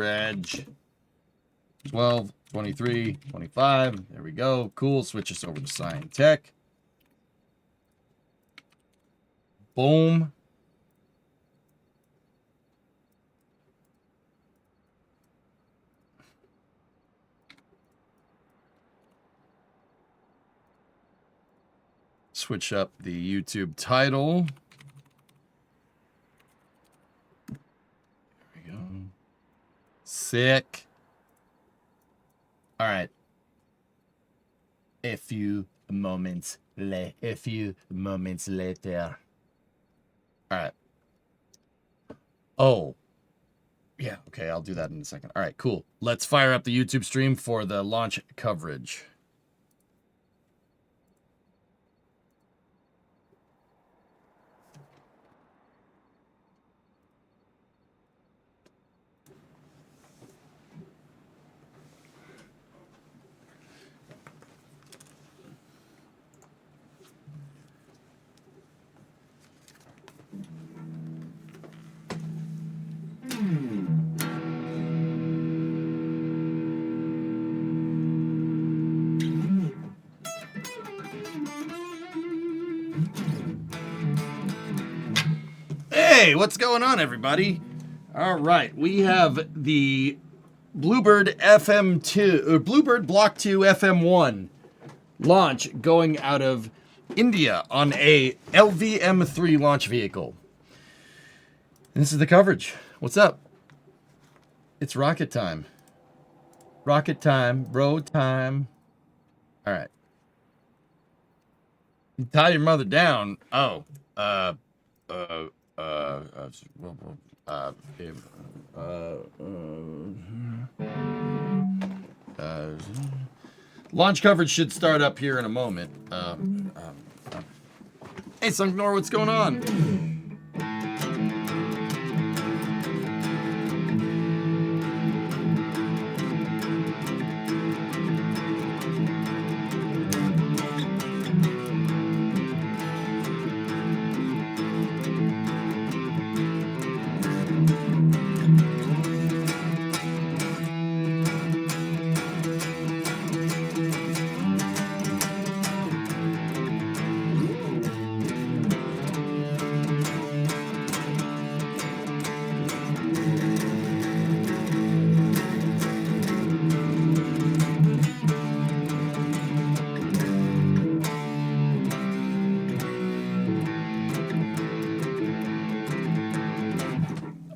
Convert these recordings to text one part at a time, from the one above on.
Edge. 12, 23, 25. There we go. Cool. Switch us over to Science Tech. Boom. Switch up the YouTube title. There we go. Sick. All right. A few moments later. All right. Oh. Yeah, okay, I'll do that in a second. All right, cool. Let's fire up the YouTube stream for the launch coverage. Hey, what's going on, everybody? All right, we have the BlueBird FM2 or BlueBird Block 2 FM1 launch going out of India on a LVM-3 launch vehicle. And this is the coverage. What's up? It's rocket time. Rocket time, bro time. All right. You tie your mother down. Oh, launch coverage should start up here in a moment. Hey, Sungnor, what's going on?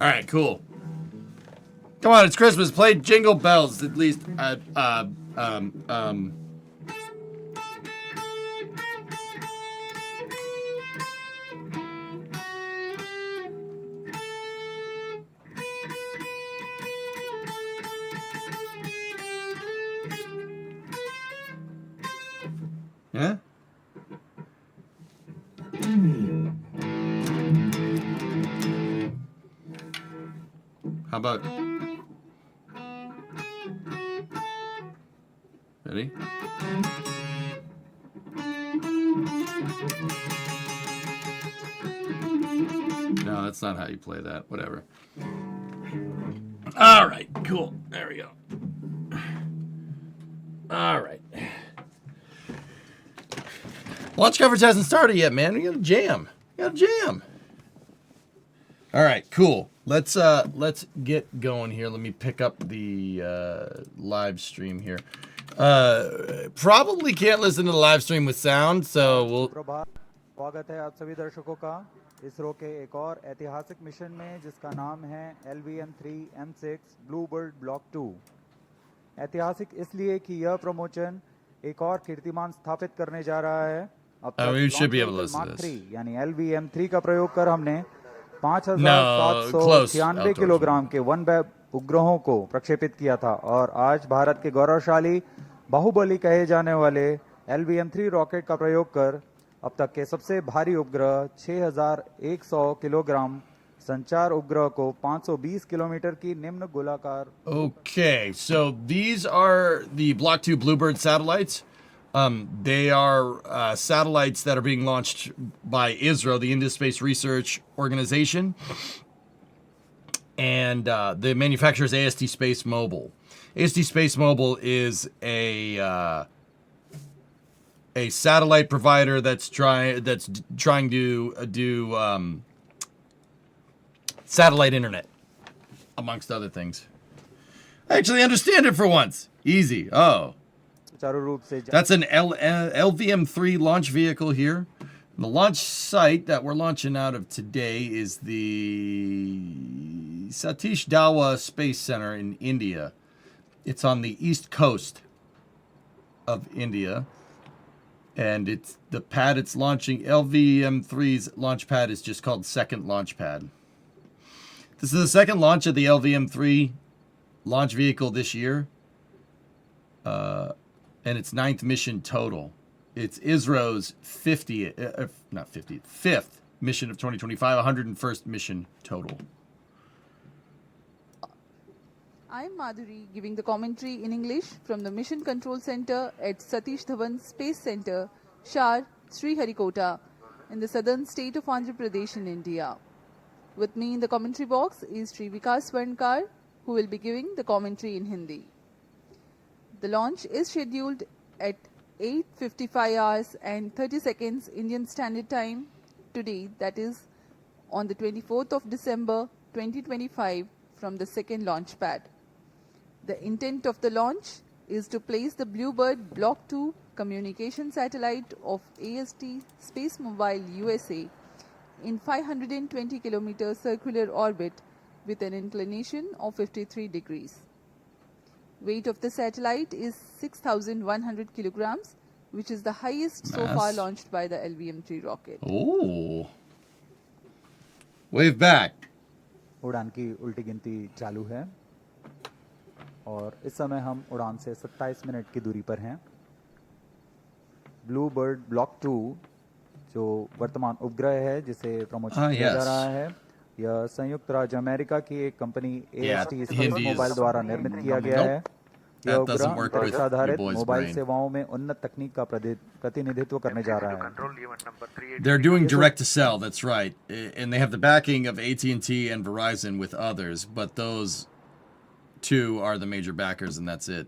All right, cool. Come on, it's Christmas. Play Jingle Bells at least. Yeah? How about... Ready? No, that's not how you play that. Whatever. All right, cool. There we go. All right. Launch coverage hasn't started yet, man. We got a jam. We got a jam. All right, cool. Let's get going here. Let me pick up the live stream here. Probably can't listen to the live stream with sound, so we'll. स्वागत है आप सभी दर्शकों का इसरो के एक और ऐतिहासिक मिशन में जिसका नाम है LVM-3 M6 ब्लूबर्ड ब्लॉक 2। ऐतिहासिक इसलिए कि यह प्रमोशन एक और कीर्तिमान स्थापित करने जा रहा है। अब तक मार्क 3 यानी LVM-3 का प्रयोग कर हमने 5,796 किलोग्राम के वन वेब उपग्रहों को प्रक्षेपित किया था और आज भारत के गौरवशाली बाहुबली कहे जाने वाले LVM-3 रॉकेट का प्रयोग कर अब तक के सबसे भारी उपग्रह 6,100 किलोग्राम संचार उपग्रह को 520 किलोमीटर की निम्न गोलाकार। Okay, so these are the Block 2 BlueBird satellites. They are satellites that are being launched by ISRO, the Indian Space Research Organization. And the manufacturer is AST Space Mobile. AST Space Mobile is a satellite provider that's trying to do satellite internet, amongst other things. I actually understand it for once. Easy. Oh. That's an LVM-3 launch vehicle here. The launch site that we're launching out of today is the Satish Dhawan Space Center in India. It's on the east coast of India. And it's the pad it's launching, LVM-3's launch pad is just called Second Launch Pad. This is the second launch of the LVM-3 launch vehicle this year. And its 9th mission total. It's ISRO's 5th mission of 2025, 101st mission total. I'm Madhuri giving the commentary in English from the Mission Control Center at Satish Dhawan Space Center, Shar, Sriharikota, in the southern state of Andhra Pradesh in India. With me in the commentary box is Sri Vikas Swarnkar, who will be giving the commentary in Hindi. The launch is scheduled at 8:55 hours and 30 seconds Indian Standard Time today, that is on the 24th of December 2025 from the second launch pad. The intent of the launch is to place the BlueBird Block 2 communication satellite of AST Space Mobile USA in 520 km circular orbit with an inclination of 53 degrees. Weight of the satellite is 6,100 kilograms, which is the highest so far launched by the LVM-3 rocket. Oh. Wave back. उड़ान की उल्टी गिनती चालू है और इस समय हम उड़ान से 27 मिनट की दूरी पर हैं। ब्लू बर्ड ब्लॉक 2 जो वर्तमान उपग्रह है जिसे प्रमोशन किया जा रहा है, यह संयुक्त राज्य अमेरिका की एक कंपनी AST स्पेस मोबाइल द्वारा निर्मित किया गया है। यह उपग्रह अंतरिक्ष आधारित मोबाइल सेवाओं में उन्नत तकनीक का प्रतिनिधित्व करने जा रहा है। They're doing direct to cell, that's right. And they have the backing of AT&T and Verizon with others, but those two are the major backers and that's it.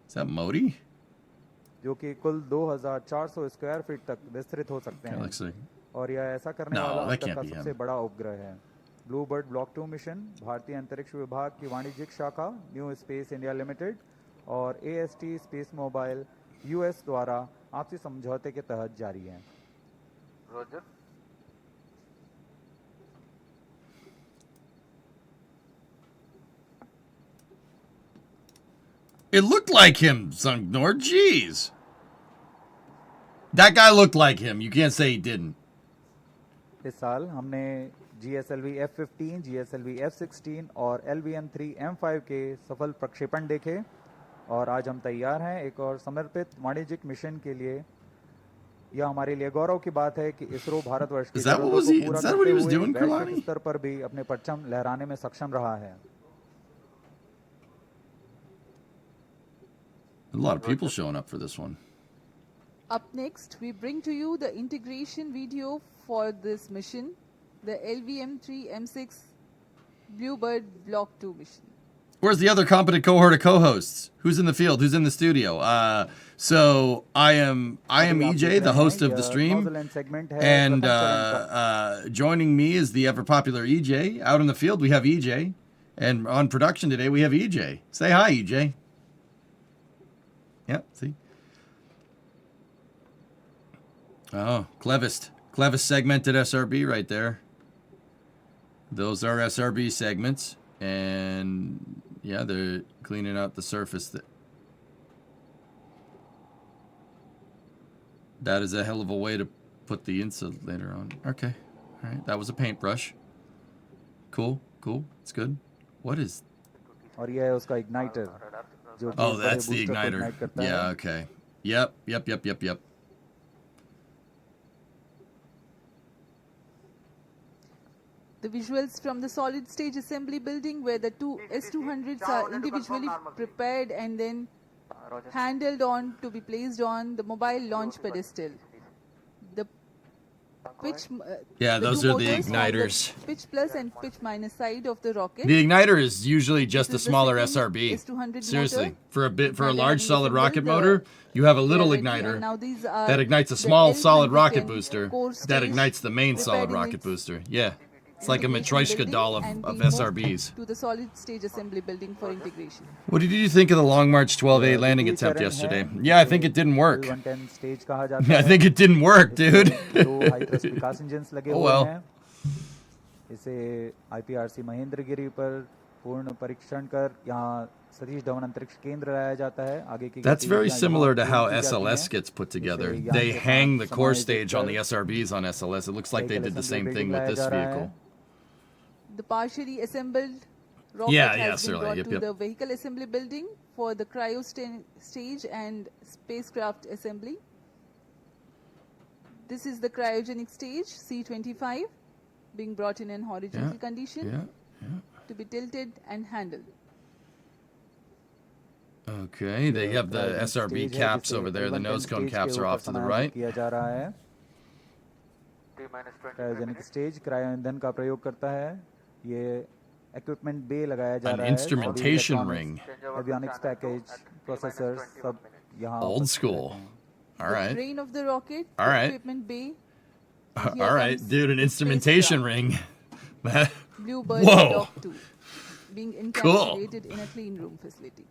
Is that Modi? जो कि कुल 2400 square feet तक विस्तृत हो सकते हैं और यह ऐसा करने वाला अब तक का सबसे बड़ा उपग्रह है। ब्लू बर्ड ब्लॉक 2 मिशन भारतीय अंतरिक्ष विभाग की वाणिज्यिक शाखा न्यू स्पेस इंडिया लिमिटेड और AST स्पेस मोबाइल US द्वारा आपसी समझौते के तहत जारी है। Roger It looked like him, Sungnor. Jeez. That guy looked like him. You can't say he didn't. इस साल हमने GSLV F-15, GSLV F-16 और LVM-3 M5 के सफल प्रक्षेपण देखे और आज हम तैयार हैं एक और समर्पित वाणिज्यिक मिशन के लिए। यह हमारे लिए गौरव की बात है कि इसरो भारतवर्ष की जरूरतों को पूरा करते हुए वैश्विक स्तर पर भी अपने परचम लहराने में सक्षम रहा है। A lot of people showing up for this one. Up next, we bring to you the integration video for this mission, the LVM-3 M6 BlueBird Block 2 mission. Where's the other competent cohort of co-hosts? Who's in the field? Who's in the studio? So I am EJ, the host of the stream, and joining me is the ever-popular EJ. Out in the field, we have EJ, and on production today, we have EJ. Say hi, EJ. Yep, see? Oh, clevis segmented SRB right there. Those are SRB segments, and yeah, they're cleaning out the surface. That is a hell of a way to put the insulator on. Okay, all right, that was a paintbrush. Cool, it's good. What is? और ये है उसका igniter. Oh, that's the igniter. Yeah, okay. Yep. The visuals from the solid stage assembly building where the two S200s are individually prepared and then handled on to be placed on the mobile launch pedestal. The pitch. Yeah, those two are the motors on igniters. Pitch plus and pitch minus side of the rocket. The igniter is usually just a This is the smaller second SRB. S200 Seriously, motor. for a After large having solid rocket assembled motor, you have a they little are ready, and igniter now these are that ignites a the small solid L110 rocket booster core that stage ignites the main solid prepared in rocket its booster. Yeah, it's like a integration Matryoshka building doll and of being moved SRBs. to the solid stage assembly building for integration. What did you think of the Long March 12A landing द्वितीय attempt चरण yesterday? है, Yeah, I think it didn't work. L110 stage कहा जाता I है। think it didn't work, dude. इसमें दो high thrust विकास engines लगे Oh हुए well. हैं। इसे IPRC महेंद्रगिरी पर पूर्ण परीक्षण कर यहाँ सतीश धवन अंतरिक्ष केंद्र लाया जाता है। आगे की That's very गतिविधियां similar to यहाँ how पूर्ण की जाती SLS हैं। gets put together. इसे यान They के hang साथ the core समायोजित stage on कर the SRBs on SLS. It looks like they vehicle did the assembly same thing building with this लाया जा रहा vehicle. है। The partially assembled rocket Yeah, has yeah, been certainly. brought Yep, to yep. the vehicle assembly building for the cryo stage and spacecraft assembly. This is the cryogenic stage C25 being brought in an horizontal Yeah, condition yeah. to be tilted and handled. Okay, they have the Cryogenic SRB stage है, caps जिसे over there. The L110 nose cone stage caps के are ऊपर off to the समायोजित right. किया जा रहा है। Cryogenic stage cryo ईंधन का प्रयोग करता है। ये इक्विपमेंट बे लगाया जा An रहा है। instrumentation ring. Avionics package, processor सब यहाँ Old उपस्थित school. रहते हैं। All The right. brain of the rocket, All the right. equipment bay. All right, dude, an instrumentation ring. BlueBird Whoa. Block 2 being Cool. encapsulated in a clean room facility.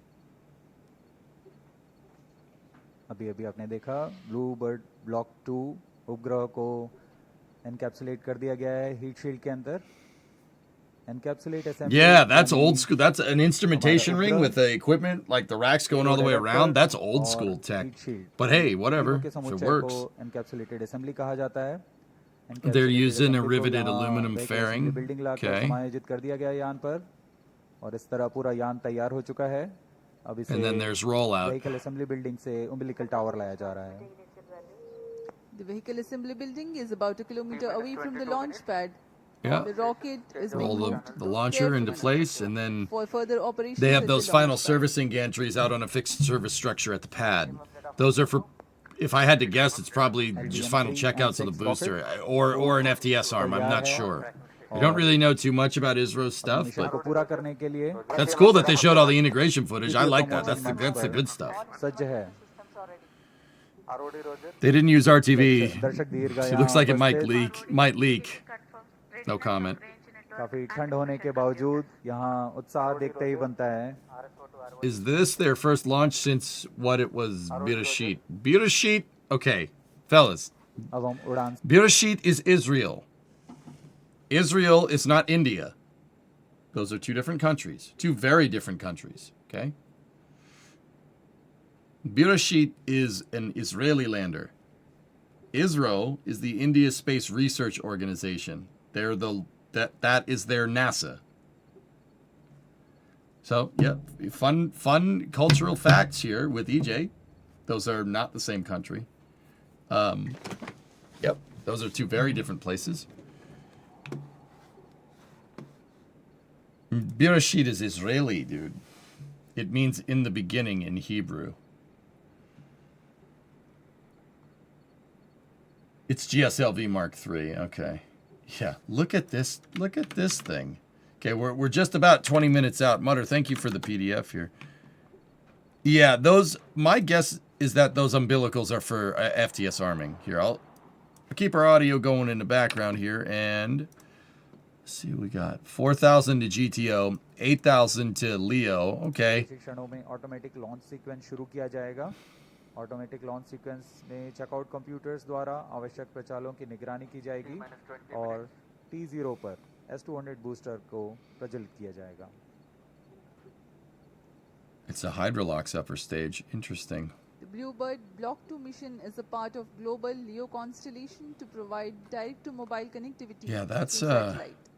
अभी अभी आपने देखा blue bird block 2 उपग्रह को encapsulate कर दिया गया है हीट शील्ड के अंदर। Encapsulate assembly Yeah, that's old school. That's an instrumentation ring with the equipment, like the racks going all the way around. That's old school tech. But hey, whatever. If it works. Encapsulated assembly कहा जाता है। They're using a riveted aluminum fairing. Building locker Okay. समायोजित कर दिया गया यान पर और इस तरह पूरा यान तैयार हो चुका है। अब इसे And then there's rollout. Vehicle assembly building से umbilical टावर लाया जा रहा है। The vehicle assembly building is about a kilometer away from the launch pad. Yeah. The rocket is being Roll moved the launcher into carefully place, and then for further operation. they have with those the final launch pad. servicing gantries out on a fixed service structure at the pad. Those are for, if I had to guess, it's probably just final checkouts of the booster or an FTS arm. I'm not sure. I don't really know too much about ISRO's stuff, mission को but पूरा करने के लिए that's cool that they showed all the integration footage. I like that. That's the good stuff. सज्ज है। They didn't use RTV. दर्शक दीर्घा It looks like it might leak. Might leak. No comment. काफी ठंड होने के बावजूद यहाँ उत्साह देखते ही बनता है। Is this their first launch since what it was Bereshit? Bereshit? Okay, fellas. अब हम उड़ान Bereshit is Israel. Israel is not India. Those are two different countries. Two very different countries. Okay? Bereshit is an Israeli lander. ISRO is the India Space Research Organization. They're that is their NASA. So, yeah, fun cultural facts here with EJ. Those are not the same country. Yep, those are two very different places. Bereshit is Israeli, dude. It means in the beginning in Hebrew. It's GSLV Mark III. Okay. Yeah, look at this. Look at this thing. Okay, we're just about 20 minutes out. Mutter, thank you for the PDF here. Yeah, those, my guess is that those umbilicals are for FTS arming. Here, I'll keep our audio going in the background here, and let's see what we got. 4,000 to GTO, 8,000 to Leo. Okay. क्षणों में automatic launch sequence शुरू किया जाएगा। Automatic launch sequence में checkout computers द्वारा आवश्यक प्रचालों की निगरानी की जाएगी और T0 पर S200 बूस्टर को प्रज्वलित किया जाएगा। It's a hydrolox upper stage. Interesting. The BlueBird Block 2 mission is a part of global LEO constellation to provide direct-to-mobile connectivity Yeah, that's, through satellite.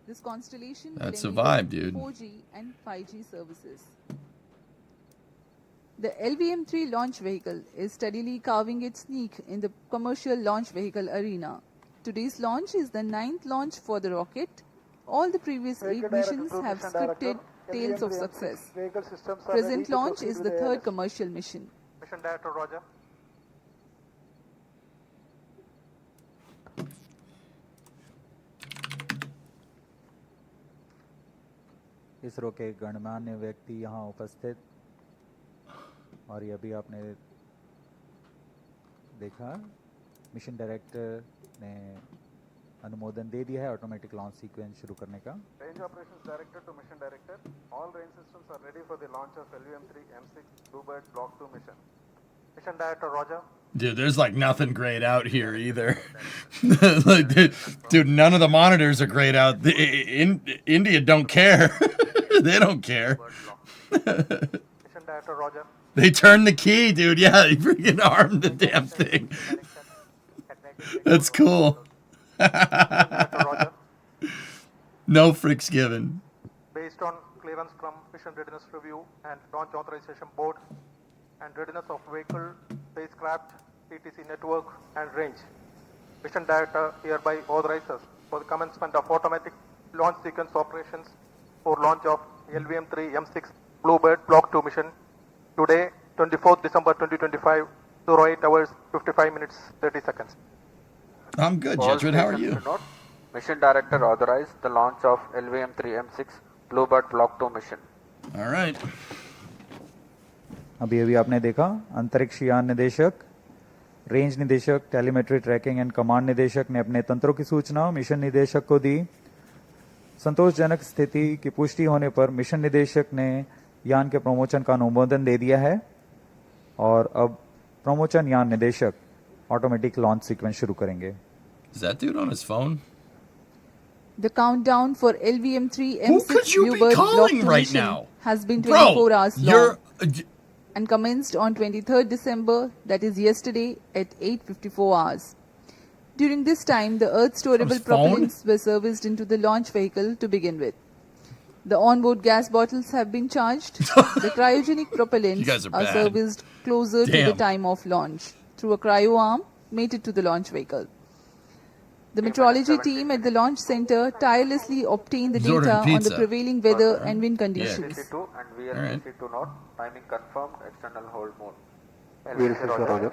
This constellation that's will a enable vibe, dude. 4G and 5G services. The LVM-3 launch vehicle is steadily carving its niche in the commercial launch vehicle arena. Today's launch is the 9th launch for the rocket. All the previous 8 missions have scripted tales of success. Present launch is the 3rd commercial mission. Mission Director, Roger. ISRO के गणमान्य व्यक्ति यहाँ उपस्थित, और ये अभी आपने देखा मिशन डायरेक्टर ने अनुमोदन दे दिया है ऑटोमेटिक लॉन्च सीक्वेंस शुरू करने का। Range Operations Director to Mission Director, all range systems are ready for the launch of LVM-3 M6 BlueBird Block 2 mission. Mission Director, Roger. Dude, there's like nothing great out here either. Like, dude, none of the monitors are great out. India don't care. They don't care. Mission Director, Roger. They turned the key, dude. Yeah, they freaking armed the damn thing. That's cool. Director, Roger. No fricks given. Based on clearance from Mission Readiness Review and Launch Authorization Board and readiness of vehicle, spacecraft, TTC network and range, Mission Director hereby authorizes for the commencement of automatic launch sequence operations for launch of LVM-3 M6 BlueBird Block 2 mission today, 24th December 2025, 08 hours 55 minutes 30 seconds. I'm good, Jedward. How are you? Mission Director authorized the launch of LVM-3 M6 BlueBird Block 2 mission. All right. अभी आपने देखा अंतरिक्ष यान निदेशक, range निदेशक, telemetry tracking and command निदेशक ने अपने तंत्रों की सूचना मिशन निदेशक को दी। संतोषजनक स्थिति की पुष्टि होने पर मिशन निदेशक ने यान के प्रमोशन का अनुमोदन दे दिया है और अब प्रमोशन यान निदेशक ऑटोमेटिक लॉन्च सीक्वेंस शुरू करेंगे। Is that dude on his phone? The countdown for LVM-3 Who M6 could you be BlueBird Block calling 2 right mission now? has been Bro, 24 hours long you're and commenced on 23rd December, that is yesterday, at 8:54 hours. During this time, the Earth From storable his phone? propellants were serviced into the launch vehicle to begin with. The onboard gas bottles have been charged. The cryogenic You guys propellants are are bad. serviced closer to the Damn. time of launch through a cryo arm mated to the launch vehicle. The meteorology team at the launch center tirelessly obtained the He's ordering data on the pizza. prevailing weather and wind conditions. VLCC-2 and Alright. VLCC-2 note, timing confirmed, external hold mode. VLCC, Roger.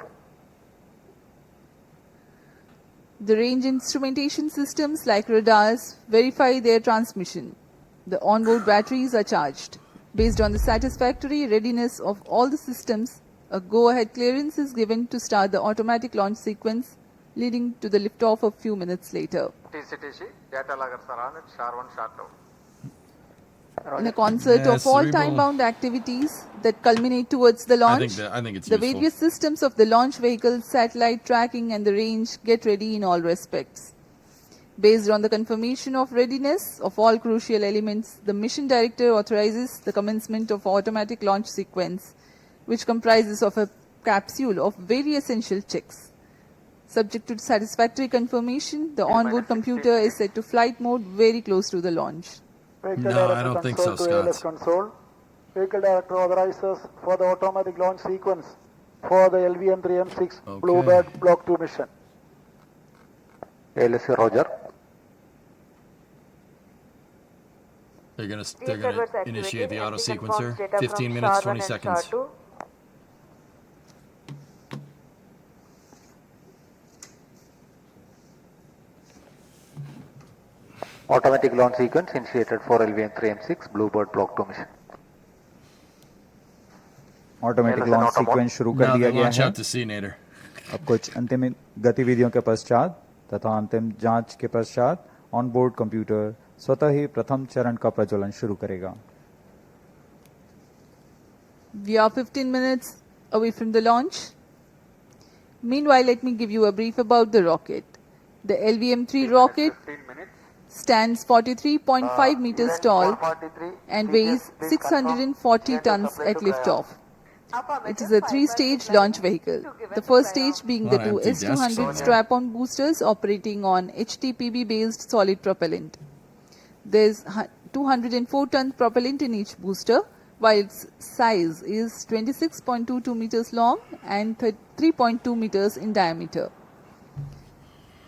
The range instrumentation systems like radars verify their transmission. The onboard batteries are charged. Based on the satisfactory readiness of all the systems, a go-ahead clearance is given to start the automatic launch sequence, leading to the liftoff a few minutes later. TCTC, data logger Saran at SHAR 1, SHAR 2. In a concert Yeah, of all cerebral. time-bound activities that culminate towards the launch, I think it's the useful. various systems of the launch vehicle, satellite tracking and the range get ready in all respects. Based on the confirmation of readiness of all crucial elements, the mission director authorizes the commencement of automatic launch sequence, which comprises of a capsule of very essential checks. Subject to satisfactory confirmation, the onboard computer is set to flight mode very close to the launch. Vehicle No, Director I don't think so, console to ALS Scott. console. Vehicle Director authorizes for the automatic launch sequence for the LVM-3 M6 Okay. BlueBird Block 2 mission. ALSC, Roger. They're gonna Servers initiate the activated auto and sequencer. confirms data 15 from minutes, SHAR 20 1 and seconds. SHAR 2. Automatic launch sequence initiated for LVM-3 M6 BlueBird Block 2 mission. Automatic launch sequence शुरू कर Now दिया they गया launch है। out to Seanator. अब कुछ अंतिम गतिविधियों के पश्चात तथा अंतिम जांच के पश्चात ऑनबोर्ड कंप्यूटर स्वतः ही प्रथम चरण का प्रज्वलन शुरू करेगा। We are 15 minutes away from the launch. Meanwhile, let me give you a brief about the rocket. The LVM-3 rocket 15 minutes. stands 43.5 meters tall and weighs 640 tons at liftoff. It is a three-stage launch vehicle. The first stage being the Lot of two empty desks S-200 on there. strap-on boosters operating on HTPB-based solid propellant. There's 204-ton propellant in each booster, while its size is 26.22 meters long and 3.2 meters in diameter.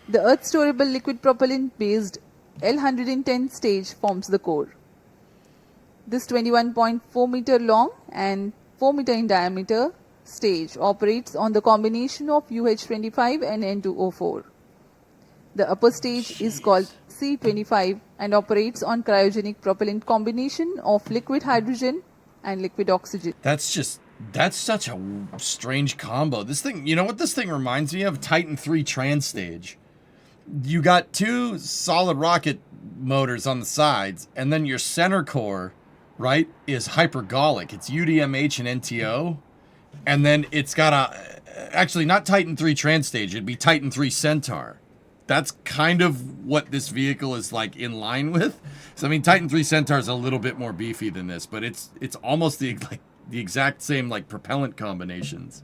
The Earth storable liquid propellant based L110 stage forms the core. This 21.4 meter long and 4 meter in diameter stage operates on the combination of UH-25 and N2O4. The upper stage is called C-25 and operates on cryogenic propellant combination of liquid hydrogen and liquid oxygen. That's such a strange combo. This thing, you know what this thing reminds me of? Titan III Transtage. You got two solid rocket motors on the sides, and then your center core, right, is hypergolic. It's UDMH and NTO. And then it's got actually not Titan III Transtage, it'd be Titan III Centaur. That's kind of what this vehicle is like in line with. So I mean, Titan III Centaur is a little bit more beefy than this, but it's almost the exact same like propellant combinations.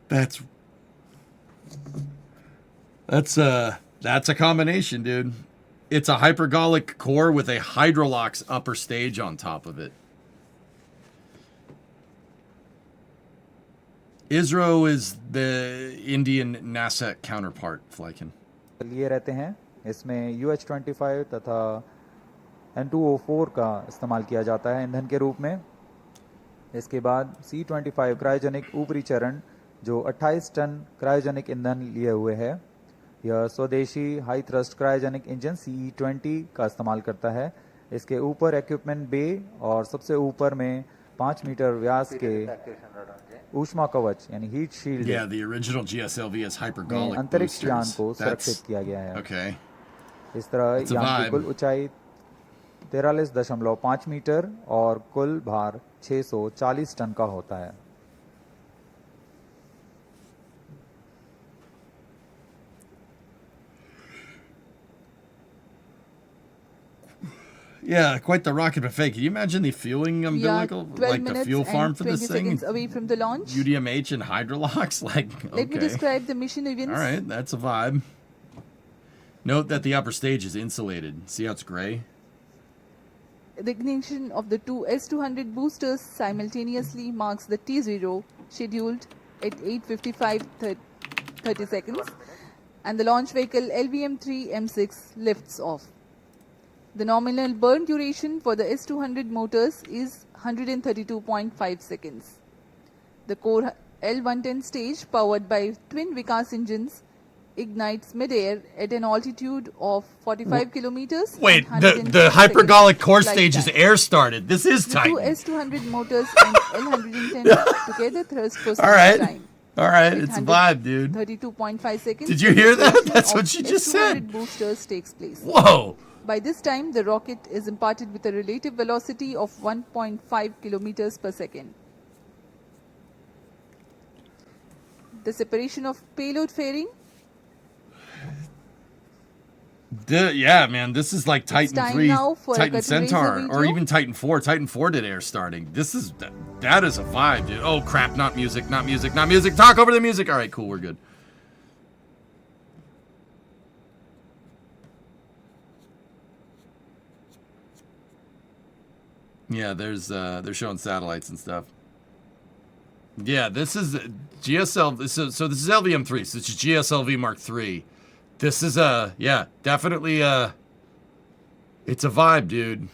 That's a combination, dude. It's a hypergolic core with a hydrolox upper stage on top of it. ISRO is the Indian NASA counterpart, Flykin. लिए रहते हैं इसमें UH-25 तथा N2O4 का इस्तेमाल किया जाता है ईंधन के रूप में। इसके बाद C-25 क्रायोजेनिक ऊपरी चरण जो 28 टन क्रायोजेनिक ईंधन लिए हुए है। यह स्वदेशी high thrust cryogenic engine CE-20 का इस्तेमाल करता है। इसके ऊपर इक्विपमेंट बे और सबसे ऊपर में 5 मीटर व्यास के ऊष्मा कवच यानी heat shield Yeah, the original GSLV is hypergolic अंतरिक्ष यान को boosters. सुरक्षित किया गया है। Okay. इस तरह That's a यान की vibe. कुल ऊंचाई 43.5 मीटर और कुल भार 640 टन का होता है। Yeah, quite the rocket buffet. Can you imagine the fueling We are umbilical? 12 Like the minutes fuel farm and for 20 this thing? seconds away from the launch. UDMH and hydrolox? Like, okay. Let me describe the mission events. All right, that's a vibe. Note that the upper stage is insulated. See how it's gray? The ignition of the two S-200 boosters simultaneously marks the T0 scheduled at 8:55:30 seconds, and the launch vehicle LVM-3 M6 lifts off. The nominal burn duration for the S-200 motors is 132.5 seconds. The core L-110 stage, powered by twin Vikas engines, ignites mid-air at an altitude of 45 kilometers. Wait, and the 110 hypergolic seconds core flight stage is time. air started. This is The two Titan. S-200 motors and L-110 together thrust for All right. time. All right, it's a vibe, dude. 32.5 seconds. Did you hear that? The ignition That's of what she just S-200 said. boosters takes place. Whoa. By this time, the rocket is imparted with a relative velocity of 1.5 kilometers per second. The separation of payload fairing. Yeah, man, this is like Titan time 3, now for a Titan curtain raiser Centaur, or video. even Titan 4. Titan 4 did air starting. That is a vibe, dude. Oh, crap, not music, not music, not music. Talk over the music. All right, cool, we're good. Yeah, they're showing satellites and stuff. Yeah, this is GSL. So this is LVM-3. So it's GSLV Mark III. This is definitely it's a vibe, dude.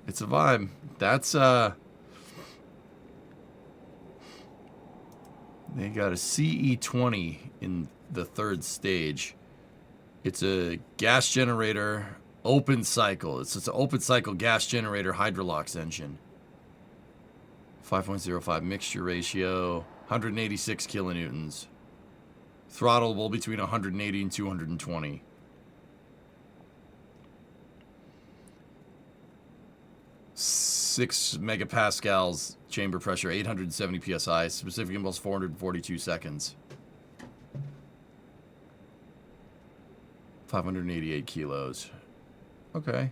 It's a vibe. That's they got a CE-20 in the third stage. It's a gas generator, open cycle. It's an open cycle gas generator hydrolox engine. 5.05 mixture ratio, 186 kilonewtons. Throttleable between 180 and 220. Six megapascals chamber pressure, 870 psi. Specific impulse 442 seconds. 588 kilos. Okay.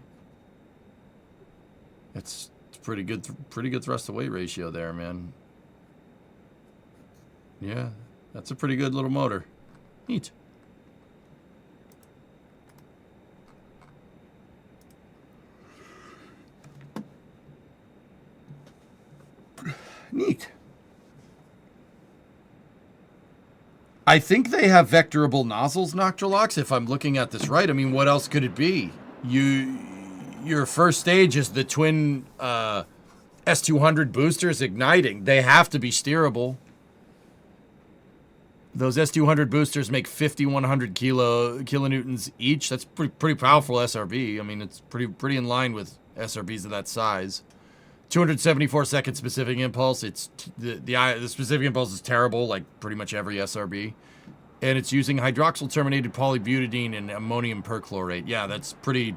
It's pretty good thrust to weight ratio there, man. Yeah, that's a pretty good little motor. Neat. Neat. I think they have vectorable nozzles, Noctilox, if I'm looking at this right. I mean, what else could it be? Your first stage is the twin S200 boosters igniting. They have to be steerable. Those S200 boosters make 5,100 kilonewtons each. That's pretty powerful SRB. I mean, it's pretty in line with SRBs of that size. 274 second specific impulse. It's the specific impulse is terrible, like pretty much every SRB, and it's using hydroxyl terminated polybutadiene and ammonium perchlorate. Yeah, that's pretty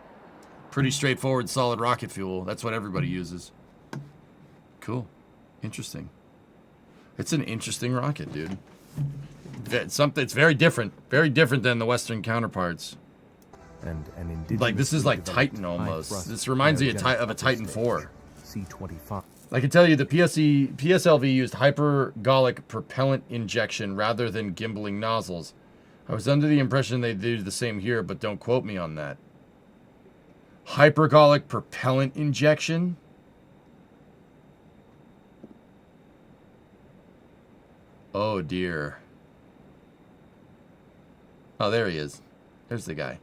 straightforward, solid rocket fuel. That's what everybody uses. Cool, interesting. It's an interesting rocket, dude. It's very different than the Western counterparts. And an indigenous like this is like Titan almost. This reminds me of a Titan 4. C-25. I can tell you the PSLV used hypergolic propellant injection rather than gimbaling nozzles. I was under the impression they do the same here, but don't quote me on that. Hypergolic propellant injection? Oh dear. Oh, there he is. There's the guy.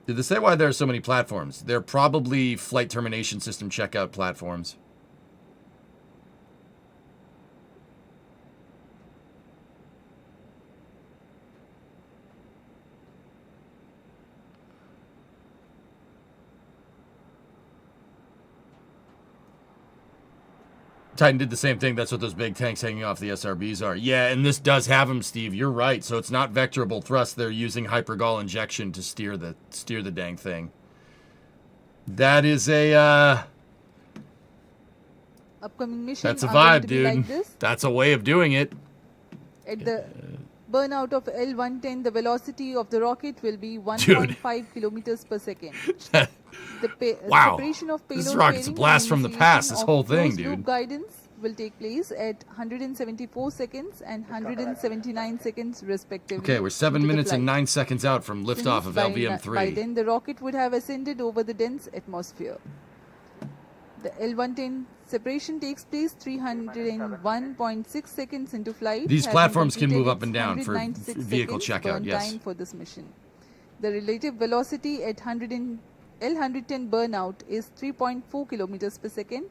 Did they say why there are so many platforms? They're probably flight termination system checkout platforms. Titan did the same thing. That's what those big tanks hanging off the SRBs are. Yeah, and this does have them, Steve. You're right. So it's not vectorable thrust. They're using hypergol injection to steer the dang thing. That is a upcoming mission. That's a vibe, dude. Like that's a way of doing it. At the burnout of L110, the velocity of the rocket will be 1.5 kilometers per second. Wow. Separation of payload this rocket's a blast from the past, this whole thing, dude. Loop guidance will take place at 174 seconds and 179 seconds respectively. Okay, we're 7 minutes and 9 seconds out from liftoff of LVM-3. By then, the rocket would have ascended over the dense atmosphere. The L110 separation takes place 301.6 seconds into flight. These platforms can move up and down for vehicle checkout, yes. Time for this mission. The relative velocity at L110 burnout is 3.4 kilometers per second,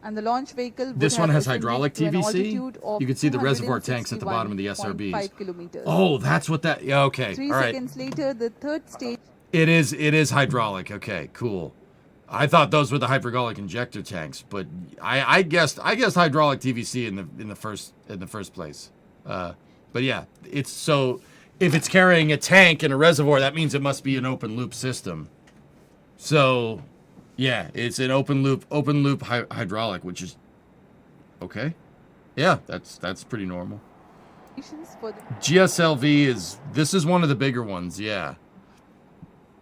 and the launch vehicle would this one have has hydraulic TVC. You can see the reservoir tanks at the bottom of the SRBs. Kilometers. Oh, that's what that. Yeah, okay. 3 all right. seconds later, the third stage. It is hydraulic. Okay, cool. I thought those were the hypergolic injector tanks, but I guessed hydraulic TVC in the first place. But yeah, it's so if it's carrying a tank and a reservoir, that means it must be an open loop system. So yeah, it's an open loop hydraulic, which is okay. Yeah, that's pretty normal. GSLV this is one of the bigger ones. Yeah.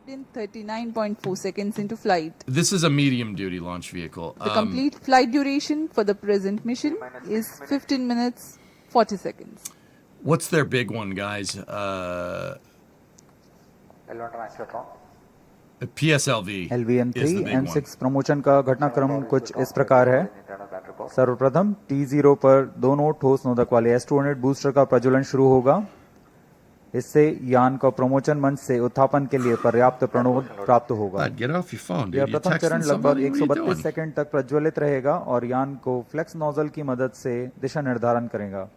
In 39.4 seconds into flight. This is a medium-duty launch vehicle. The complete flight duration for the present mission is 15 minutes, 40 seconds. What's their big one, guys? PSLV. LVM-3 M6 promotion का घटनाक्रम कुछ इस प्रकार है। सर्वप्रथम T0 पर दोनों ठोस नोदक वाले S200 बूस्टर का प्रज्वलन शुरू होगा। इससे यान को प्रमोशन मंच से उत्थापन के लिए पर्याप्त प्रणोद प्राप्त होगा। यह प्रथम चरण लगभग 132 सेकंड तक प्रज्वलित रहेगा और यान को फ्लेक्स नोजल की मदद से दिशा निर्धारण करेगा।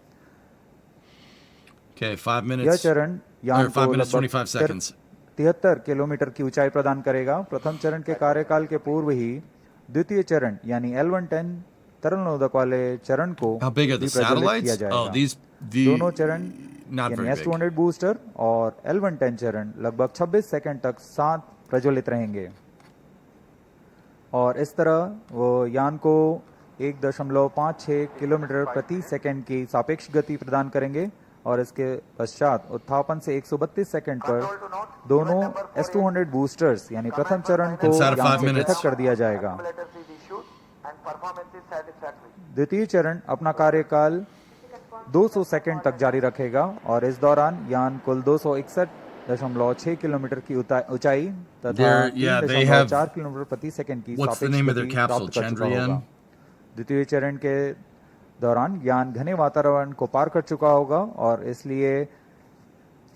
यह चरण यान को लगभग 73 किलोमीटर की ऊंचाई प्रदान करेगा। प्रथम चरण के कार्यकाल के पूर्व ही द्वितीय चरण यानी L110 तरल नोदक वाले चरण को प्रज्वलित किया जाएगा। दोनों चरण यानी S200 बूस्टर और L110 चरण लगभग 26 सेकंड तक साथ प्रज्वलित रहेंगे और इस तरह वो यान को 1.56 किलोमीटर प्रति सेकंड की सापेक्ष गति प्रदान करेंगे और इसके पश्चात उत्थापन से 132 सेकंड पर दोनों S200 बूस्टर्स यानी प्रथम चरण को यान से पृथक कर दिया जाएगा। द्वितीय चरण अपना कार्यकाल 200 सेकंड तक जारी रखेगा और इस दौरान यान कुल 261.6 किलोमीटर की ऊंचाई तथा 3.4 किलोमीटर प्रति सेकंड की सापेक्ष गति प्राप्त कर चुका होगा। द्वितीय चरण के दौरान यान घने वातावरण को पार कर चुका होगा और इसलिए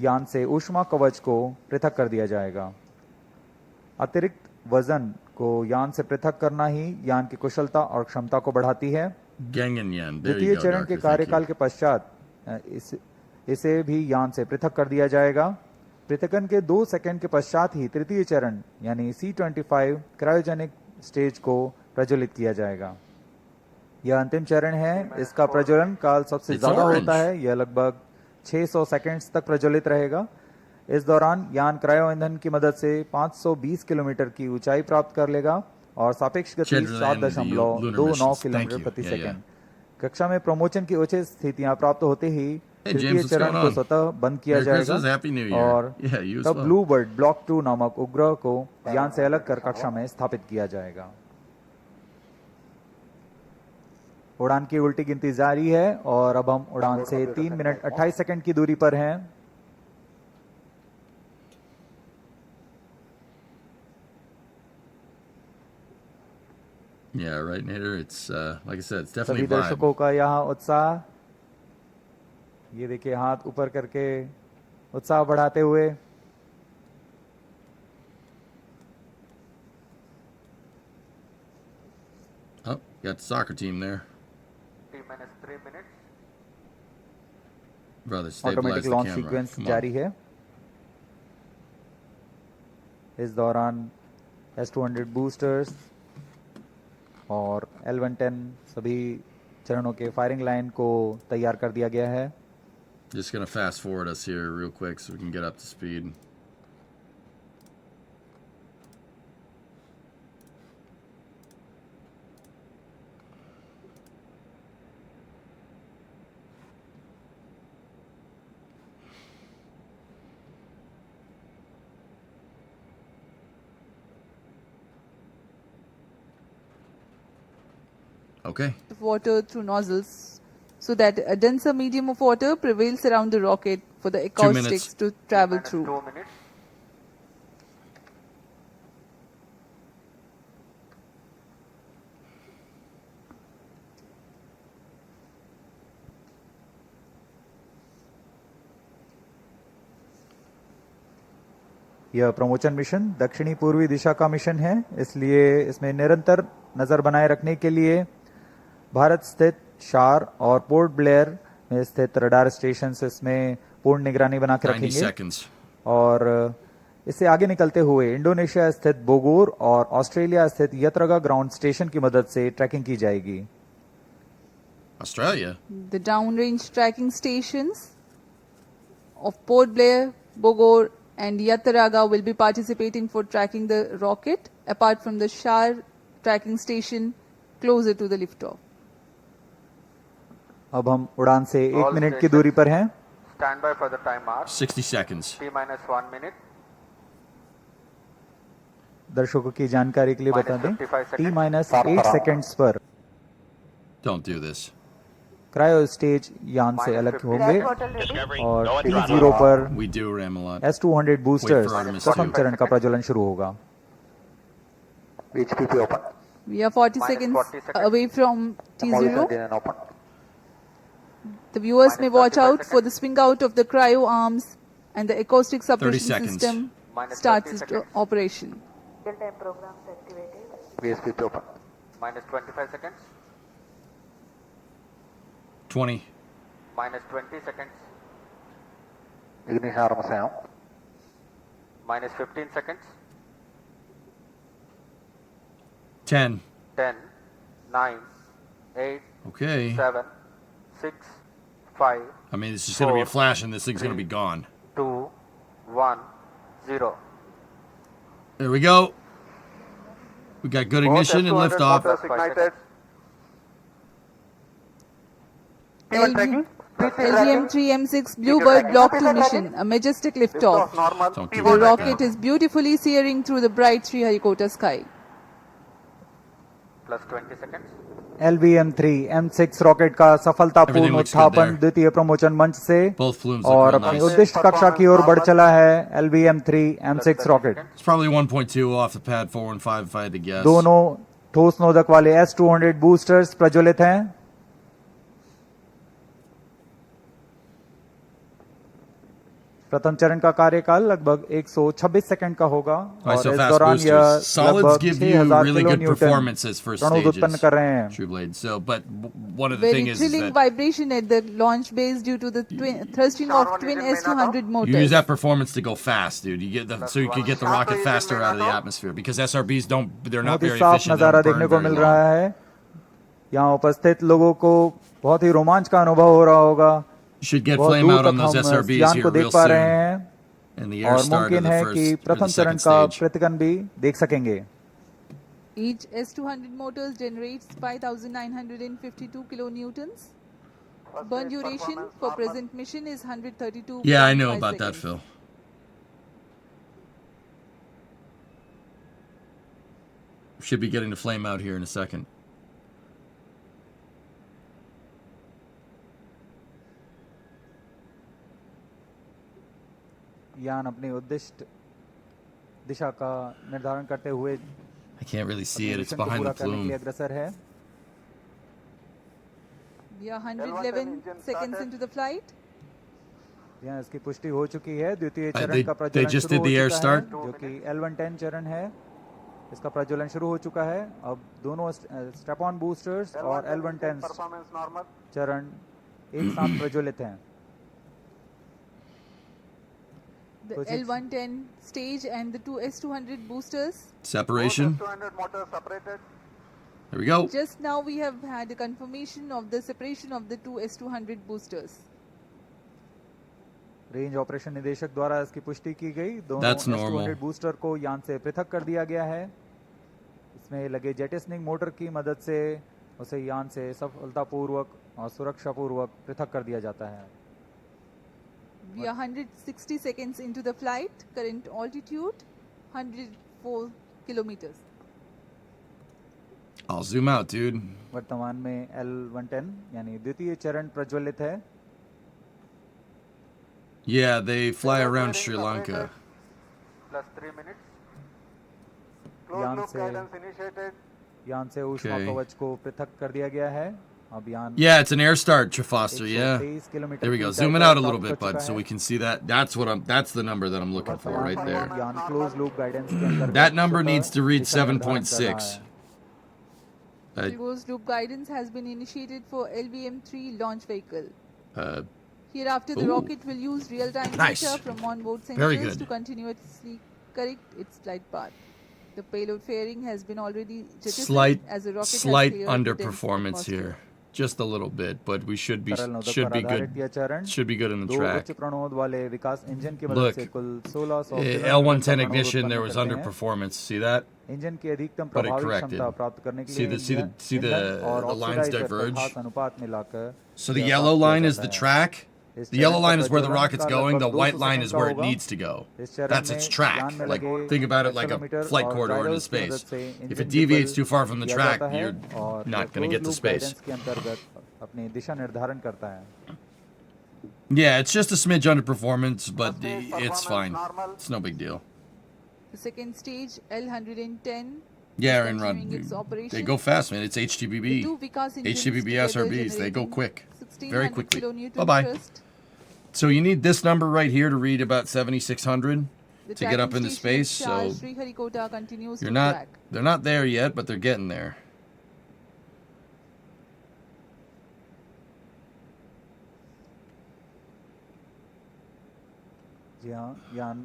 यान से ऊष्मा कवच को पृथक कर दिया जाएगा। अतिरिक्त वजन को यान से पृथक करना ही यान की कुशलता और क्षमता को बढ़ाती है। Ganganyan. There द्वितीय you go, चरण Doctor. के Thank कार्यकाल you. के पश्चात इसे भी यान से पृथक कर दिया जाएगा। पृथकन के 2 सेकंड के पश्चात ही तृतीय चरण यानी C-25 क्रायोजेनिक स्टेज को प्रज्वलित किया जाएगा। यह अंतिम चरण है। इसका प्रज्वलन काल सबसे ज्यादा होता है। यह लगभग 600 सेकंड्स तक प्रज्वलित रहेगा। इस दौरान यान क्रायो ईंधन की मदद से 520 किलोमीटर की ऊंचाई प्राप्त कर लेगा और सापेक्ष गति 7.29 किलोमीटर प्रति सेकंड। कक्षा में प्रमोचन की उचित स्थितियां प्राप्त होते ही तृतीय चरण को स्वतः बंद किया जाएगा और तब ब्लूबर्ड ब्लॉक 2 नामक उपग्रह को यान से अलग कर कक्षा में स्थापित किया जाएगा। उड़ान की उल्टी गिनती जारी है और अब हम उड़ान से 3 मिनट 28 सेकंड की दूरी पर हैं। Yeah, right, Nader. It's like I said, it's definitely सभी a vibe. दर्शकों का यहाँ उत्साह, ये देखिए हाथ ऊपर करके उत्साह बढ़ाते हुए। Oh, got the soccer team there. T-minus 3 minutes. Brother, stabilize automatic the launch camera. Sequence Come जारी on. है। इस दौरान S-200 बूस्टर्स और L-110 सभी चरणों के फायरिंग लाइन को तैयार कर दिया गया है। Just gonna fast forward us here real quick so we can get up to speed. Okay. Of water through nozzles so that a denser medium of water prevails around the rocket for the acoustics to travel T-minus through. 2 minutes. यह प्रमोचन mission दक्षिणी पूर्वी दिशा का mission है, इसलिए इसमें निरंतर नजर बनाए रखने के लिए भारत स्थित शार और पोर्ट ब्लेयर में स्थित रडार स्टेशन इसमें पूर्ण निगरानी बना के 90 रखेंगे। seconds. और इससे आगे निकलते हुए इंडोनेशिया स्थित बोगोर और ऑस्ट्रेलिया स्थित यत्रगा ग्राउंड स्टेशन की मदद से ट्रैकिंग की जाएगी। Australia? The downrange tracking stations of Port Blair, Bogor and Yataraga will be participating for tracking the rocket apart from the Shar tracking station closer to the liftoff. अब हम उड़ान से 1 All minute की stations. दूरी पर हैं। Stand by for the time mark. 60 seconds. T-minus 1 minute. दर्शकों की जानकारी के लिए बता दें, -55 seconds. T-8 सेकंड्स पर Don't do this. Cryo stage यान से अलग -50 होंगे Discovery, और no T0 पर We do ram a lot. S-200 boosters Wait for Artemis प्रथम 2. चरण का प्रज्वलन शुरू होगा। We are 40 Minus seconds 40 seconds. away from T0. The viewers may watch out for the swing out of the cryo arms and the acoustic suppression seconds. system Minus starts 30 its seconds. operation. Real-time programs activated. Minus 25 seconds. 20. Minus 20 seconds. Minus 15 seconds. 10. 10, 9, 8, Okay. 7, 6, 5, I mean, it's just gonna be a 4, flash and this thing's gonna be gone. 2, 1, 0. There we go. We got good ignition and liftoff. Ignited. LVM-3 M6 BlueBird Block 2 mission, a majestic liftoff. Don't do The that right rocket now. is beautifully searing through the bright Sriharikota sky. Plus 20 seconds. LVM-3 M6 rocket का सफलतापूर्ण Everything looks good उत्थापन there. द्वितीय प्रमोचन मंच से Both flumes look और real अपनी nice. उद्दिष्ट कक्षा की ओर बढ़ चला है LVM-3 M6 rocket. It's probably 1.2 off the pad 415 if I had to guess. दोनों ठोस नोदक वाले S-200 बूस्टर्स प्रज्वलित हैं। प्रथम चरण का कार्यकाल लगभग 126 सेकंड का होगा Why और so इस fast दौरान यह boosters? Solids लगभग give you 6000 really good kilonewton performances for प्रणोद उत्पन्न stages. कर रहे हैं. True blade. So, but one of the Very thing is thrilling that vibration at the launch base due to the thrusting of twin S200 motors. you use that performance to go fast, dude. You get the so you can get the rocket faster out of the atmosphere because SRBs they're not बहुत ही very साफ efficient. They नजारा don't burn देखने को very मिल long. रहा है. यहाँ उपस्थित लोगों को बहुत ही रोमांच का अनुभव हो रहा होगा. You should get बहुत flame दूर out on तक those हम SRBs यान here को देख real पा रहे soon. हैं And the air और start of मुमकिन the है first कि or the प्रथम चरण second का stage. प्रतिगन भी देख सकेंगे. Each S200 motors generates 5,952 kilonewtons. Burn duration for present mission is 132. Yeah, I know about that, Phil. Should be getting the flame out here in a second. यान अपनी उद्दिष्ट दिशा का निर्धारण करते हुए I can't really see it. It's mission को behind पूरा the करने के लिए plume. अग्रसर है. We are 111 seconds into the flight. यहाँ इसकी पुष्टि हो चुकी है. द्वितीय they- चरण का they प्रज्वलन just शुरू हो did the air चुका है start? जो कि L110 चरण है. इसका प्रज्वलन शुरू हो चुका है. अब दोनों स्टेप ऑन बूस्टर्स और L110 performance normal. चरण एक साथ प्रज्वलित हैं. The Project- L110 stage and the two S200 boosters. Separation. 200 motors separated. There we go. Just now we have had a confirmation of the separation of the two S200 boosters. Range operation निदेशक द्वारा इसकी पुष्टि की गई. दोनों That's normal. S200 booster को यान से पृथक कर दिया गया है. इसमें लगे जेटिसनिंग मोटर की मदद से उसे यान से सफलतापूर्वक और सुरक्षापूर्वक पृथक कर दिया जाता है. We are 160 seconds into the flight. Current altitude 104 kilometers. I'll zoom out, dude. वर्तमान में L110 यानी द्वितीय चरण प्रज्वलित है. Yeah, they fly around Sri Lanka. Plus 3 minutes. Close यान loop से guidance initiated. यान से ऊष्मा Okay. कवच को पृथक कर दिया गया है. अब यान Yeah, it's an air start, Trafoster. 123 Yeah. Kilometre There we की go. ऊंचाई Zoom it पर out a little प्राप्त bit, कर bud, चुका so है. we can see that. That's the number that I'm looking for right वर्तमान there. में यान क्लोज लूप गाइडेंस के अंतर्गत That number needs to read दिशा निर्धारण कर रहा 7.6. है. Closed loop guidance has been initiated for LVM-3 launch vehicle. Uh, Hereafter, the Ooh. rocket will use real-time Nice. data from onboard Very sensors good. to continuously correct its flight path. The payload fairing has been already jettisoned as a rocket has slight cleared the dense underperformance atmosphere. here. Just a little bit, but we should be तरल नोदक should पर be आधारित good. यह चरण Should be good in the दो track. उच्च प्रणोद वाले विकास engine की मदद Look, से कुल 1600 L110 ignition, there was underperformance. See that? Engine की अधिकतम But it प्रभावी corrected. क्षमता प्राप्त करने के See लिए see the ईंधन और the lines ऑक्सीडाइजर को diverge. खास अनुपात में लाकर So the यह yellow प्राप्त किया line is जाता the है. track. इस The चरण yellow का line is where the प्रज्वलन rocket's का going. The लगभग white 200 line सेकंड is का where it होगा. needs to go. इस चरण That's its में track. यान में Like लगे think about it like a accelerometer flight और corridor into gyros की मदद space. से If इंजन it की deviates बल too far from the किया track, जाता है you're और not यह going to get closed to loop space. guidance के अंतर्गत अपनी दिशा निर्धारण करता है. Yeah, it's just a smidge underperformance, but Stage it's performance fine. normal. It's no big deal. The second stage, L110, Yeah, is and continuing its run. operation. They go fast, man. It's The HTBB. two Vikas engines HTBB together SRBs, they go generating quick. 1600 Very quickly. kilonewton Bye-bye. thrust. So you need this number right here to read about 7,600 The to get up tracking into station space. at Shah So Sriharikota continues you're to not track. they're not there yet, but they're getting there. जी हाँ, यान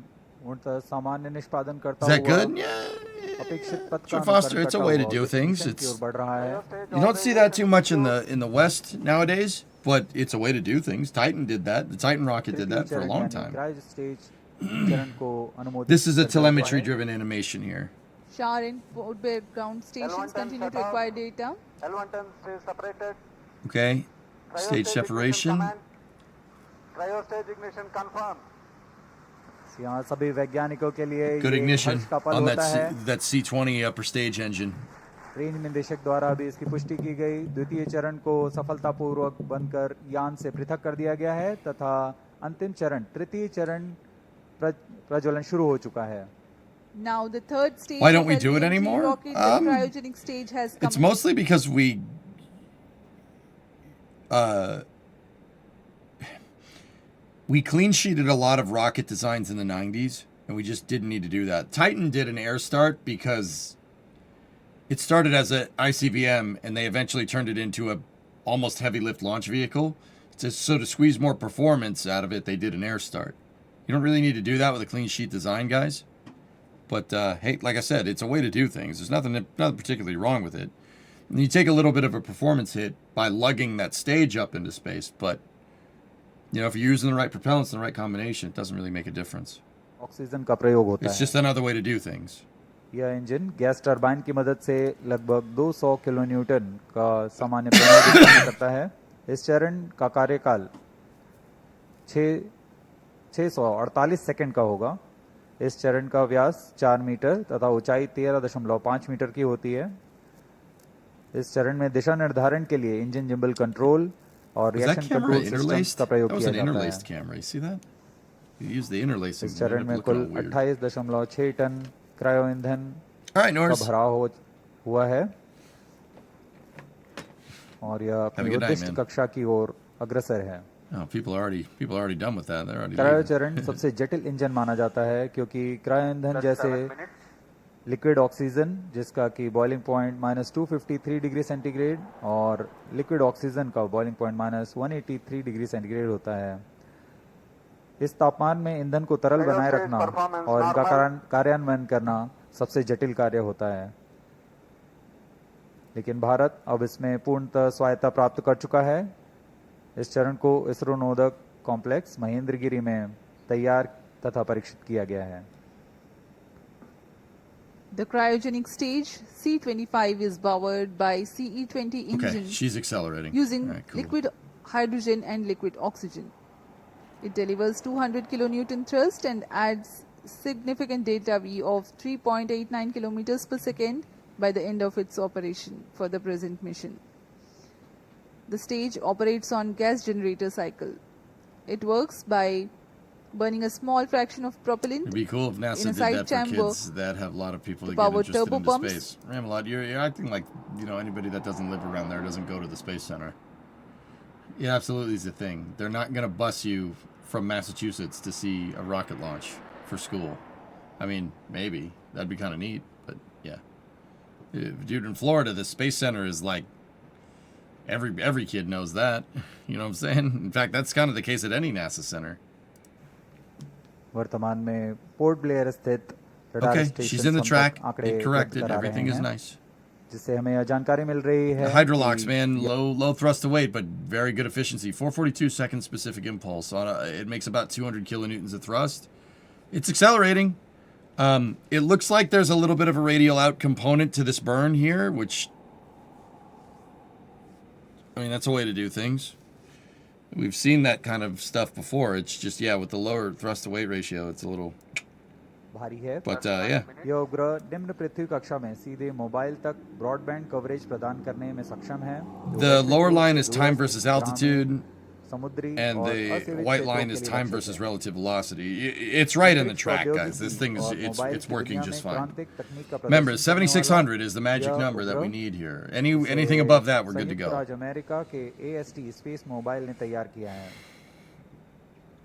पूर्णतः सामान्य निष्पादन करता Is that हुआ good? Yeah. अपेक्षित पथ का Sure, Foster, अनुसरण it's a करता way to हुआ do मिशन things. की It's ओर बढ़ रहा है. you don't see that too much in the West nowadays, but it's a way to do things. Titan did that. The Titan rocket did that for a long time. Cries stage चरण को अनुमोदित This is a करता हुआ telemetry है. driven animation here. Shah and Fort ground stations L110 continue to setup. acquire data. L110 stays separated. Okay? Stage Cryostage separation. ignition command. Cryostage ignition confirmed. यहाँ सभी वैज्ञानिकों के लिए Good ये ignition हर्ष का पल on होता है. that C20 upper stage engine. Range निदेशक द्वारा भी इसकी पुष्टि की गई. द्वितीय चरण को सफलतापूर्वक बनकर यान से पृथक कर दिया गया है तथा अंतिम चरण तृतीय चरण प्रज्वलन शुरू हो चुका है. Now the third stage Why don't of we do it LVM-3 anymore? rocket, the cryogenic stage has come. It's mostly because We clean sheeted a lot of rocket designs in the 90s, and we just didn't need to do that. Titan did an air start because it started as a ICBM, and they eventually turned it into a almost heavy lift launch vehicle. So to squeeze more performance out of it, they did an air start. You don't really need to do that with a clean sheet design, guys. But hey, like I said, it's a way to do things. There's nothing particularly wrong with it. And you take a little bit of a performance hit by lugging that stage up into space, but you know, if you're using the right propellants in the right combination, it doesn't really make a difference. Oxygen का प्रयोग होता It's है। just another way to do things. यह engine gas turbine की मदद से लगभग 200 kilonewton का सामान्य प्रयोग उत्पन्न करता है। इस चरण का कार्यकाल 648 सेकंड का होगा। इस चरण का व्यास 4 मीटर तथा ऊंचाई 13.5 मीटर की होती है। इस चरण में दिशा निर्धारण के लिए इंजन जिम्बल कंट्रोल और Was that reaction camera control system interlaced? का प्रयोग That was किया an जाता है। interlaced camera. You see that? You use the interlacing. इस चरण में कुल 28.6 टन क्रायो ईंधन All right, का Norris. भराव हुआ है और यह Have a अपनी good night, उद्दिष्ट man. कक्षा की ओर अग्रसर है। Oh, people are already done with that. They're already cryo leaving. चरण सबसे जटिल इंजन माना जाता है क्योंकि क्रायो ईंधन Plus जैसे 7 minutes. लिक्विड ऑक्सीजन जिसका कि बॉइलिंग पॉइंट -253 डिग्री सेंटीग्रेड और लिक्विड ऑक्सीजन का बॉइलिंग पॉइंट -183 डिग्री सेंटीग्रेड होता है। इस तापमान में ईंधन को तरल बनाए रखना और इनका कार्यान्वयन करना सबसे जटिल कार्य होता है। लेकिन भारत अब इसमें पूर्णतः स्वायत्ता प्राप्त कर चुका है। इस चरण को इसरो नोदक कॉम्प्लेक्स महेंद्रगिरी में तैयार तथा परीक्षित किया गया है। The cryogenic stage C25 is powered by CE20 Okay, engine she's accelerating. using All right, cool. liquid hydrogen and liquid oxygen. It delivers 200 kilonewton thrust and adds significant delta V of 3.89 kilometers per second by the end of its operation for the present mission. The stage operates on gas generator cycle. It works by burning a small fraction of propellant It'd be cool if NASA in a did side that for chamber kids that have a lot of people to that get power interested into turbopumps. space. Ramalot, you're acting like, you know, anybody that doesn't live around there doesn't go to the Space Center. It absolutely is a thing. They're not going to bus you from Massachusetts to see a rocket launch for school. I mean, maybe. That'd be kind of neat, but yeah. Dude, in Florida, the Space Center is like, every kid knows that. You know what I'm saying? In fact, that's kind of the case at any NASA center. वर्तमान में port Blair स्थित radar Okay, station she's in the संपर्क track. आंकड़े It उपलब्ध corrected. करा रहे Everything is हैं, nice. जिससे हमें यह जानकारी मिल रही है The hydrolocks, कि man, low thrust to weight, but very good efficiency. 442 second specific impulse. It makes about 200 kilonewtons of thrust. It's accelerating. It looks like there's a little bit of a radial out component to this burn here, which, I mean, that's a way to do things. We've seen that kind of stuff before. It's just, yeah, with the lower thrust to weight ratio, it's a little, भारी है। but yeah. यह उपग्रह निम्न पृथ्वी कक्षा में सीधे mobile तक broadband coverage प्रदान करने में सक्षम है। The lower line is time versus altitude. समुद्री And और the असीमित white क्षेत्रों line के is लिए time लक्षित versus है। relative velocity. It's right in the track, प्रौद्योगिकी guys. This thing is और मोबाइल it's की working दुनिया just में fine. क्रांतिक तकनीक का Remember, प्रदर्शन करने 7600 वाला is the magic यह number that we उपग्रह need here. Anything above that, we're good to संयुक्त go. राज्य अमेरिका के AST स्पेस मोबाइल ने तैयार किया है।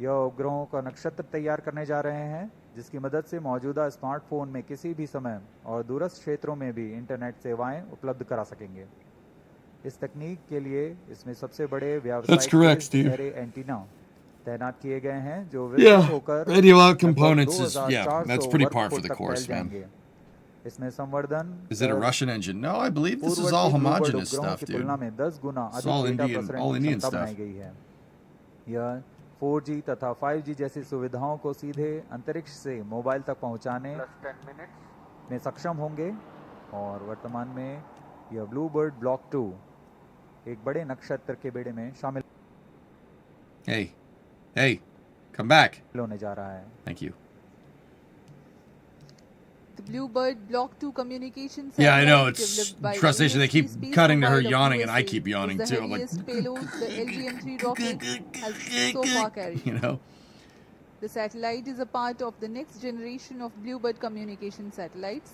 यह उपग्रहों का नक्षत्र तैयार करने जा रहे हैं जिसकी मदद से मौजूदा स्मार्टफोन में किसी भी समय और दूरस्थ क्षेत्रों में भी इंटरनेट सेवाएं उपलब्ध करा सकेंगे। इस तकनीक के लिए इसमें सबसे बड़े व्यावसायिक एरे एंटीना तैनात किए गए हैं जो विस्तृत होकर radio out components is, yeah, that's pretty par for the course, man. इसमें संवर्धन Is it a Russian engine? No, I believe this is all homogeneous stuff, dude. तुलना में 10 गुना It's all अधिक डेटा Indian- प्रसरण all की Indian क्षमता stuff. बनाई गई है। यह 4G तथा 5G जैसी सुविधाओं को सीधे अंतरिक्ष से मोबाइल तक पहुंचाने Plus 10 minutes. में सक्षम होंगे और वर्तमान में यह ब्लूबर्ड ब्लॉक 2 एक बड़े नक्षत्र के बेड़े में शामिल Hey, come back. होने जा रहा है। Thank you. The BlueBird Block 2 communication Yeah, I know, satellite it's developed by frustration. They keep Space cutting to her Mobile of yawning, and I USA keep yawning is the too. I'm like, heaviest payload the LVM-3 rocket has so far carried. you know. The satellite is a part of the next generation of BlueBird communication satellites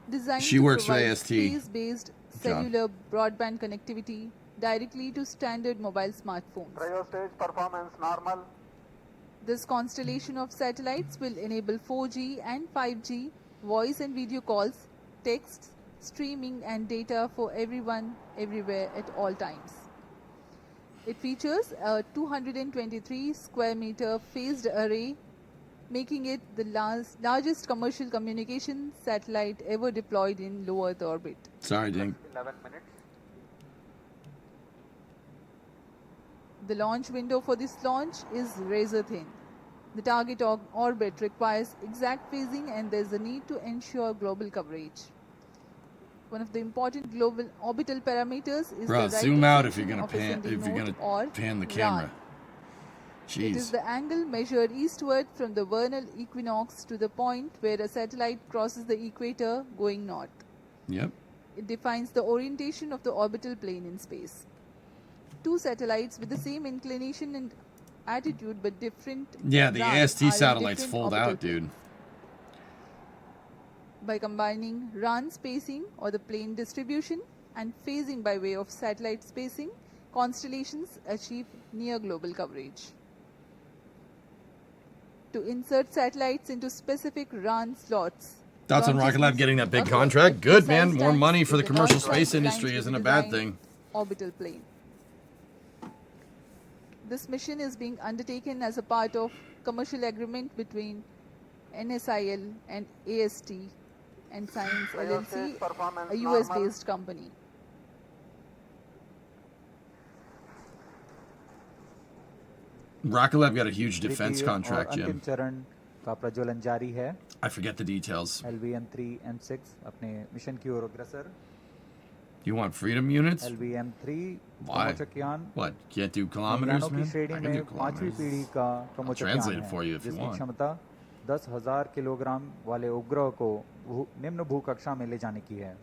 designed She to works for provide AST, space-based cellular broadband connectivity directly to standard mobile smartphones. Cryo stage performance normal. This constellation of satellites will enable 4G and 5G voice and video calls, texts, streaming and data for everyone, everywhere at all times. It features a 223 square meter phased array, making it the largest commercial communication satellite ever deployed in low Earth orbit. Sorry, Ding. 11 minutes. The launch window for this launch is razor thin. The target orbit requires exact phasing and there is a need to ensure global coverage. One of the important global orbital parameters is Bro, the right zoom out if you're deflection gonna of pan ascending node or pan the camera. RAN. It is Jeez. the angle measured eastward from the vernal equinox to the point where a satellite crosses the equator going north. Yep. It defines the orientation of the orbital plane in space. Two satellites with the same inclination and attitude but different Yeah, the RAN AST are in satellites different fold orbital out, dude. planes. By combining RAN spacing or the plane distribution and phasing by way of satellite spacing, constellations achieve near global coverage. To insert satellites into specific RAN slots. Thoughts on launch Rocket Lab systems getting that big occur contract? at Good, precise man. More times money for with the commercial launch space times industry aligned isn't with a the bad designed thing. Orbital plane. This mission is being undertaken as a part of commercial agreement between NSIL and AST and Science LLC, a US-based company. Rocket Lab got a huge defense द्वितीय और contract, अंतिम Jim. चरण का प्रज्वलन जारी है. I forget the details. LVM-3 M6 अपने mission की ओर अग्रसर. You want freedom units? LVM-3 Why? कमोचकयान What? Can't do kilometers, यानों की man? श्रेणी I can do में पांचवी kilometers. पीढ़ी का कमोचकयान translate it है, for you if you जिसकी want. क्षमता 10,000 किलोग्राम वाले उपग्रह को निम्न भूकक्षा में ले जाने की है.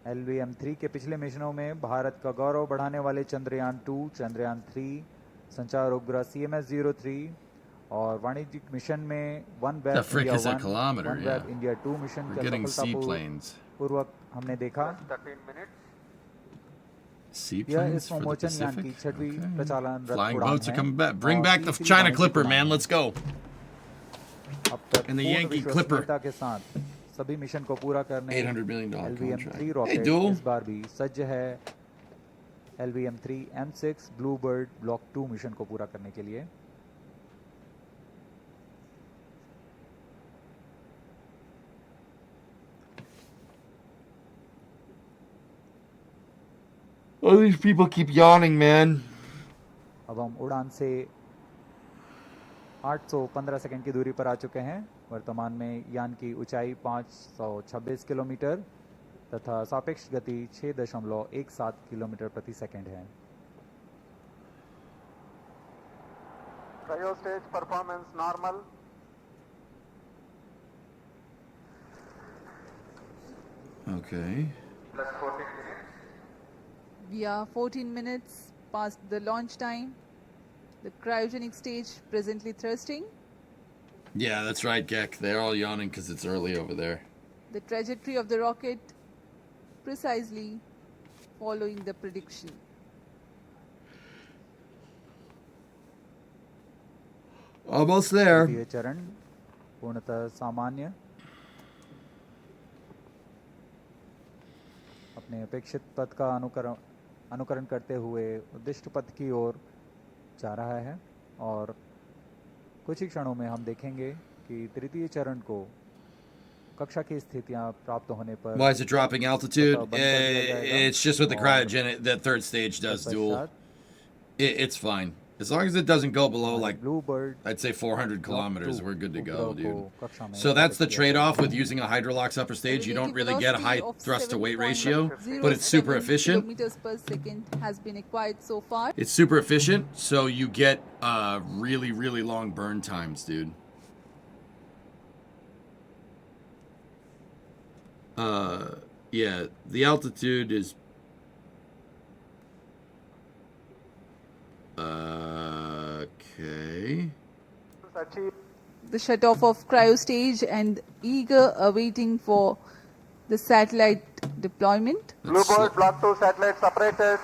LVM-3 के पिछले मिशनों में भारत का गौरव बढ़ाने वाले चंद्रयान 2, चंद्रयान 3, संचार उपग्रह CMS-03 और वाणिज्यिक मिशन में OneWeb The frick India is a 1, kilometer, OneWeb yeah. India 2 mission We're का getting seaplanes. सफलतापूर्वक हमने देखा. 13 minutes. यह Seaplanes इस for the विमोचन यान की Pacific? 6वीं Okay. प्रचालन रथ Flying उड़ान boats are है coming back. Bring और back the तीसरी China वाणिज्यिक Clipper, उड़ान man. है. Let's go. अब तक And the पूर्ण Yankee Clipper. विश्वसनीयता के साथ सभी मिशन को पूरा करने $800 million LVM-3 contract. Hey, rocket dude. इस बार भी सज्ज है LVM-3 M6 Bluebird block 2 mission को पूरा करने के लिए. All these people keep yawning, man. अब हम उड़ान से 815 सेकंड की दूरी पर आ चुके हैं. वर्तमान में यान की ऊंचाई 526 किलोमीटर तथा सापेक्ष गति 6.17 किलोमीटर प्रति सेकंड है. Cryo stage performance normal. Okay. Plus 14 minutes. We are 14 minutes past the launch time. The cryogenic stage presently thrusting. Yeah, that's right, Gek. They're all yawning because it's early over there. The trajectory of the rocket precisely following the prediction. Almost there. द्वितीय चरण पूर्णतः सामान्य. अपने अपेक्षित पथ का अनुकरण करते हुए उद्दिष्ट पथ की ओर जा रहा है और कुछ ही क्षणों में हम देखेंगे कि तृतीय चरण को कक्षा की स्थितियां प्राप्त होने पर Why is it dropping altitude? It's just what the cryogenic, the third stage does, duel. It's fine. As long as it doesn't go below, like, BlueBird I'd say 400 kilometers, we're good to go, dude. कक्षा में So that's the trade-off with using a Hydrolox upper stage. You don't really get a high thrust-to-weight ratio, but it's super efficient. Kilometers per second has been acquired so far. It's super efficient, so you get really, really long burn times, dude. Yeah, the altitude is... Okay. Achieve The shut-off of cryo stage and eager awaiting for the satellite deployment. BlueBird Block 2 satellite separated.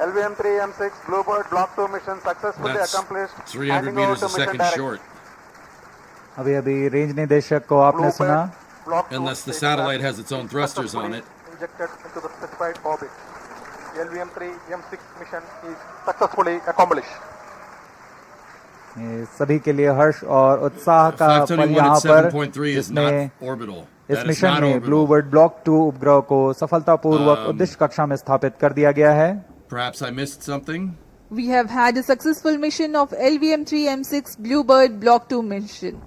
LVM-3 M6 BlueBird Block 2 mission successfully That's accomplished. 300 Handing over meters to a mission second director. short. अभी range निदेशक को आपने सुना. BlueBird Block 2 Unless the spacecraft satellite has its own thrusters on it. Injected into the specified orbit. LVM-3 M6 mission is successfully accomplished. ये सभी के लिए हर्ष और उत्साह का पल 521 यहाँ at पर 7.3 is जिसमें not orbital. इस That is मिशन not में orbital. ब्लूबर्ड ब्लॉक 2 उपग्रह को सफलतापूर्वक उद्देश्य कक्षा में स्थापित कर दिया गया है. Perhaps I missed something. We have had a successful mission of LVM-3 M6 BlueBird Block 2 mission.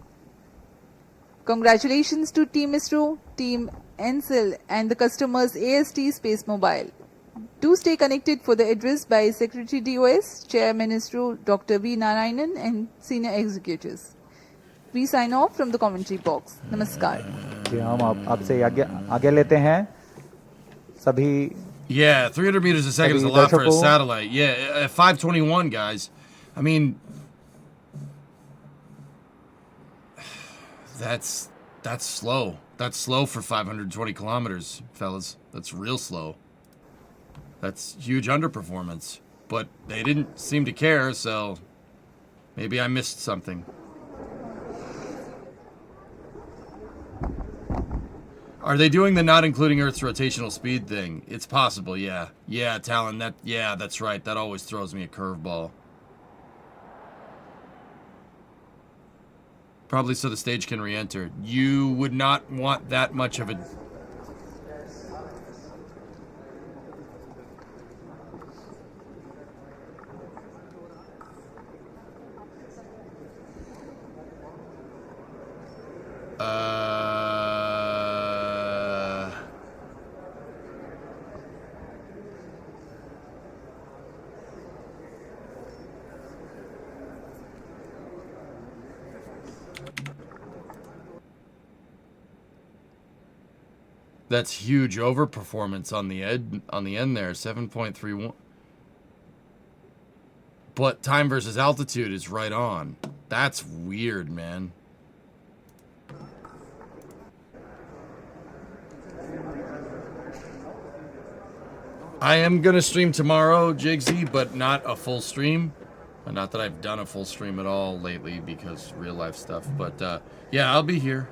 Congratulations to Team ISRO, Team NCL and the customers AST Space Mobile. Do stay connected for the address by Secretary DOS, Chairman ISRO Dr. V. Narayanan and senior executives. We sign off from the commentary box. Namaskar. कि हम आपसे आगे लेते हैं सभी. Yeah, 300 meters a second is a lot for a satellite. Yeah, at 521, guys. I mean, that's slow. That's slow for 520 kilometers, fellas. That's real slow. That's huge underperformance. But they didn't seem to care, so maybe I missed something. Are they doing the not including Earth's rotational speed thing? It's possible, yeah. Yeah, Talon, that's right. That always throws me a curveball. Probably so the stage can re-enter. You would not want that much of a... That's huge overperformance on the end there, 7.31. But time versus altitude is right on. That's weird, man. I am gonna stream tomorrow, Jigsy, but not a full stream. Not that I've done a full stream at all lately because real life stuff. But yeah, I'll be here.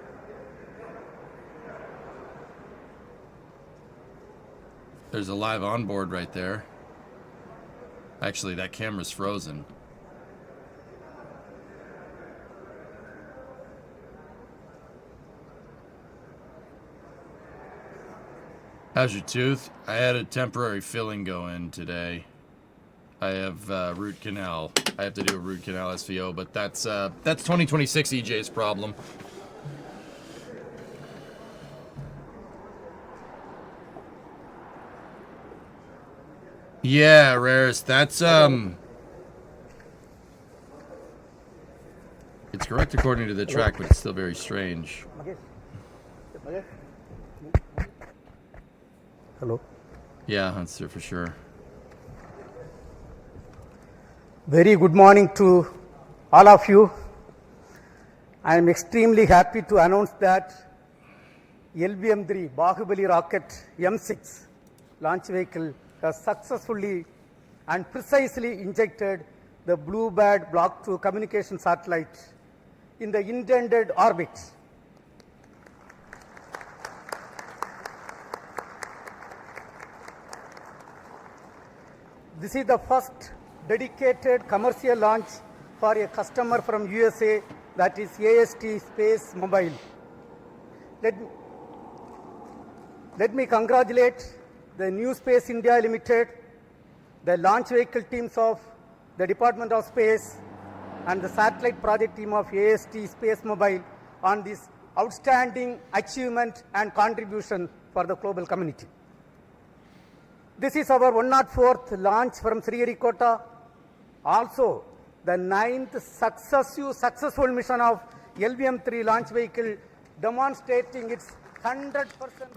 There's a live onboard right there. Actually, that camera's frozen. How's your tooth? I had a temporary filling go in today. I have root canal. I have to do a root canal SVO, but that's 2026 EJ's problem. Yeah, Rares, that's it's correct according to the track, but it's still very strange. Hello. Yeah, Hunter, for sure. Very good morning to all of you. I am extremely happy to announce that LVM-3 Bahubali rocket M6 launch vehicle has successfully and precisely injected the BlueBird Block 2 communication satellite in the intended orbit. This is the first dedicated commercial launch for a customer from USA, that is AST Space Mobile. Let me congratulate the New Space India Limited, the launch vehicle teams of the Department of Space, and the satellite project team of AST Space Mobile on this outstanding achievement and contribution for the global community. This is our 104th launch from Sriharikota, also the 9th successful mission of LVM-3 launch vehicle, demonstrating its 100%.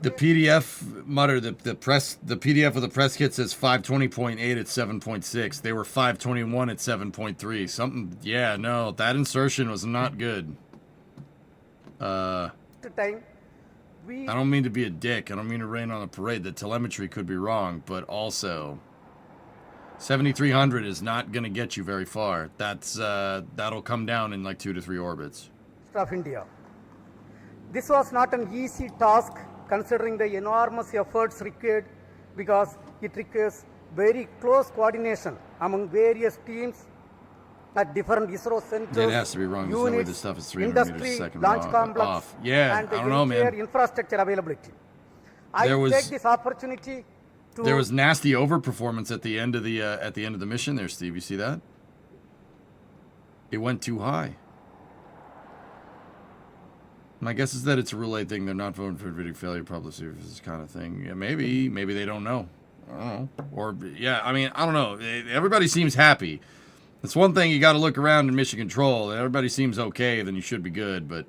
The PDF mutter, the PDF of the press kit says 520.8 at 7.6. They were 521 at 7.3. Something, yeah, no, that insertion was not good. I don't mean to be a dick. I don't mean to rain on the parade. The telemetry could be wrong, but also 7,300 is not going to get you very far. That'll come down in like 2 to 3 orbits. Of India. This was not an easy task considering the enormous efforts required, because it requires very close coordination among various teams at different ISRO centers. It has to be wrong. There's no way this stuff is 300 meters a second launch complex, off. Yeah, and the I don't know, man. infrastructure availability. I take this opportunity to. There was nasty overperformance at the end of the mission there, Steve. You see that? It went too high. My guess is that it's a relay thing. They're not voting for video failure publicity for this kind of thing. Yeah, maybe they don't know. I don't know. Or yeah, I mean, I don't know. Everybody seems happy. It's one thing you got to look around in mission control. Everybody seems okay, then you should be good. But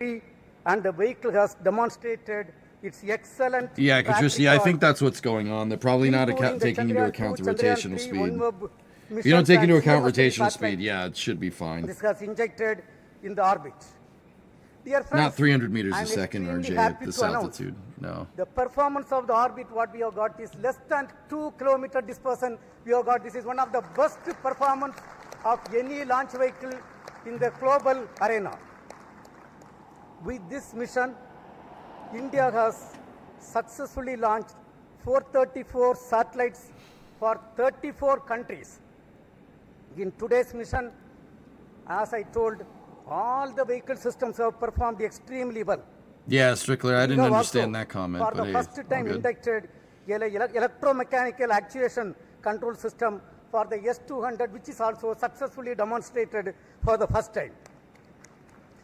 and the vehicle has demonstrated its excellent. Yeah, Katrussi, I think that's what's going on. They're probably not taking into account the rotational speed. If you don't take into account rotational speed, yeah, it should be fine. This has injected in the orbit. Dear friends, not 300 meters a second, RJ, at this altitude. No. The performance of the orbit, what we have got is less than 2 kilometer dispersion. We have got, this is one of the best performance of any launch vehicle in the global arena. With this mission, India has successfully launched 434 satellites for 34 countries. In today's mission, as I told, all the vehicle systems have performed extremely well. Yeah, Strickler, I didn't understand that comment. For the first time inducted electromechanical actuation control system for the S-200, which is also successfully demonstrated for the first time.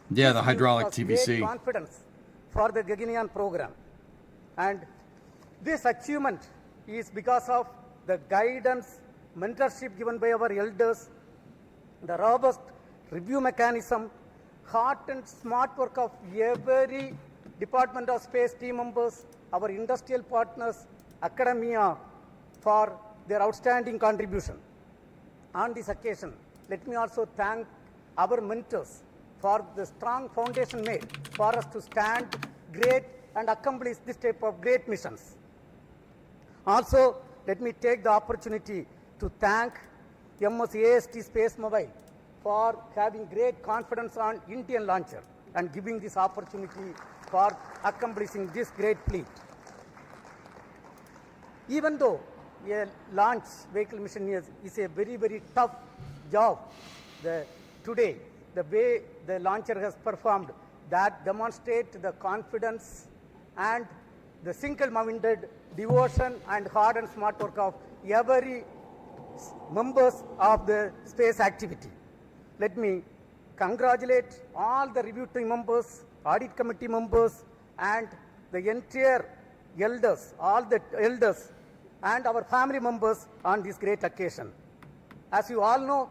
Yeah, the hydraulic TBC. Great confidence for the Gaganyaan program. And this achievement is because of the guidance, mentorship given by our elders, the robust review mechanism, hard and smart work of every Department of Space team members, our industrial partners, academia, for their outstanding contribution. On this occasion, let me also thank our mentors for the strong foundation made for us to stand great and accomplish this type of great missions. Also, let me take the opportunity to thank MS-AST Space Mobile for having great confidence on Indian launcher and giving this opportunity for accomplishing this great feat. Even though a launch vehicle mission is a very, very tough job, today, the way the launcher has performed, that demonstrate the confidence and the single-minded devotion and hard and smart work of every members of the space activity. Let me congratulate all the review team members, audit committee members, and the entire elders, all the elders, and our family members on this great occasion. As you all know,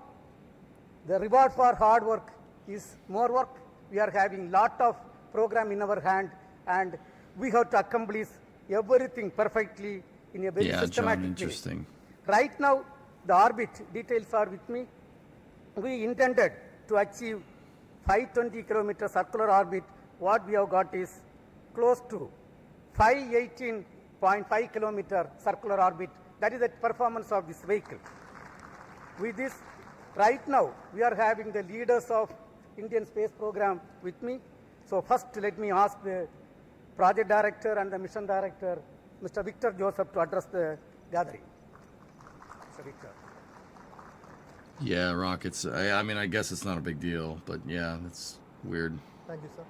the reward for hard work is more work. We are having lot of program in our hand, and we have to accomplish everything perfectly in a very systematic way. Right now, the orbit details are with me. We intended to achieve 520 kilometer circular orbit. What we have got is close to 518.5 kilometer circular orbit. That is the performance of this vehicle. With this, right now, we are having the leaders of Indian space program with me. So first, let me ask the project director and the mission director, Mr. Victor Joseph, to address the gathering. Mr. Victor. Yeah, rockets. I mean, I guess it's not a big deal, but yeah, it's weird. Thank you, sir.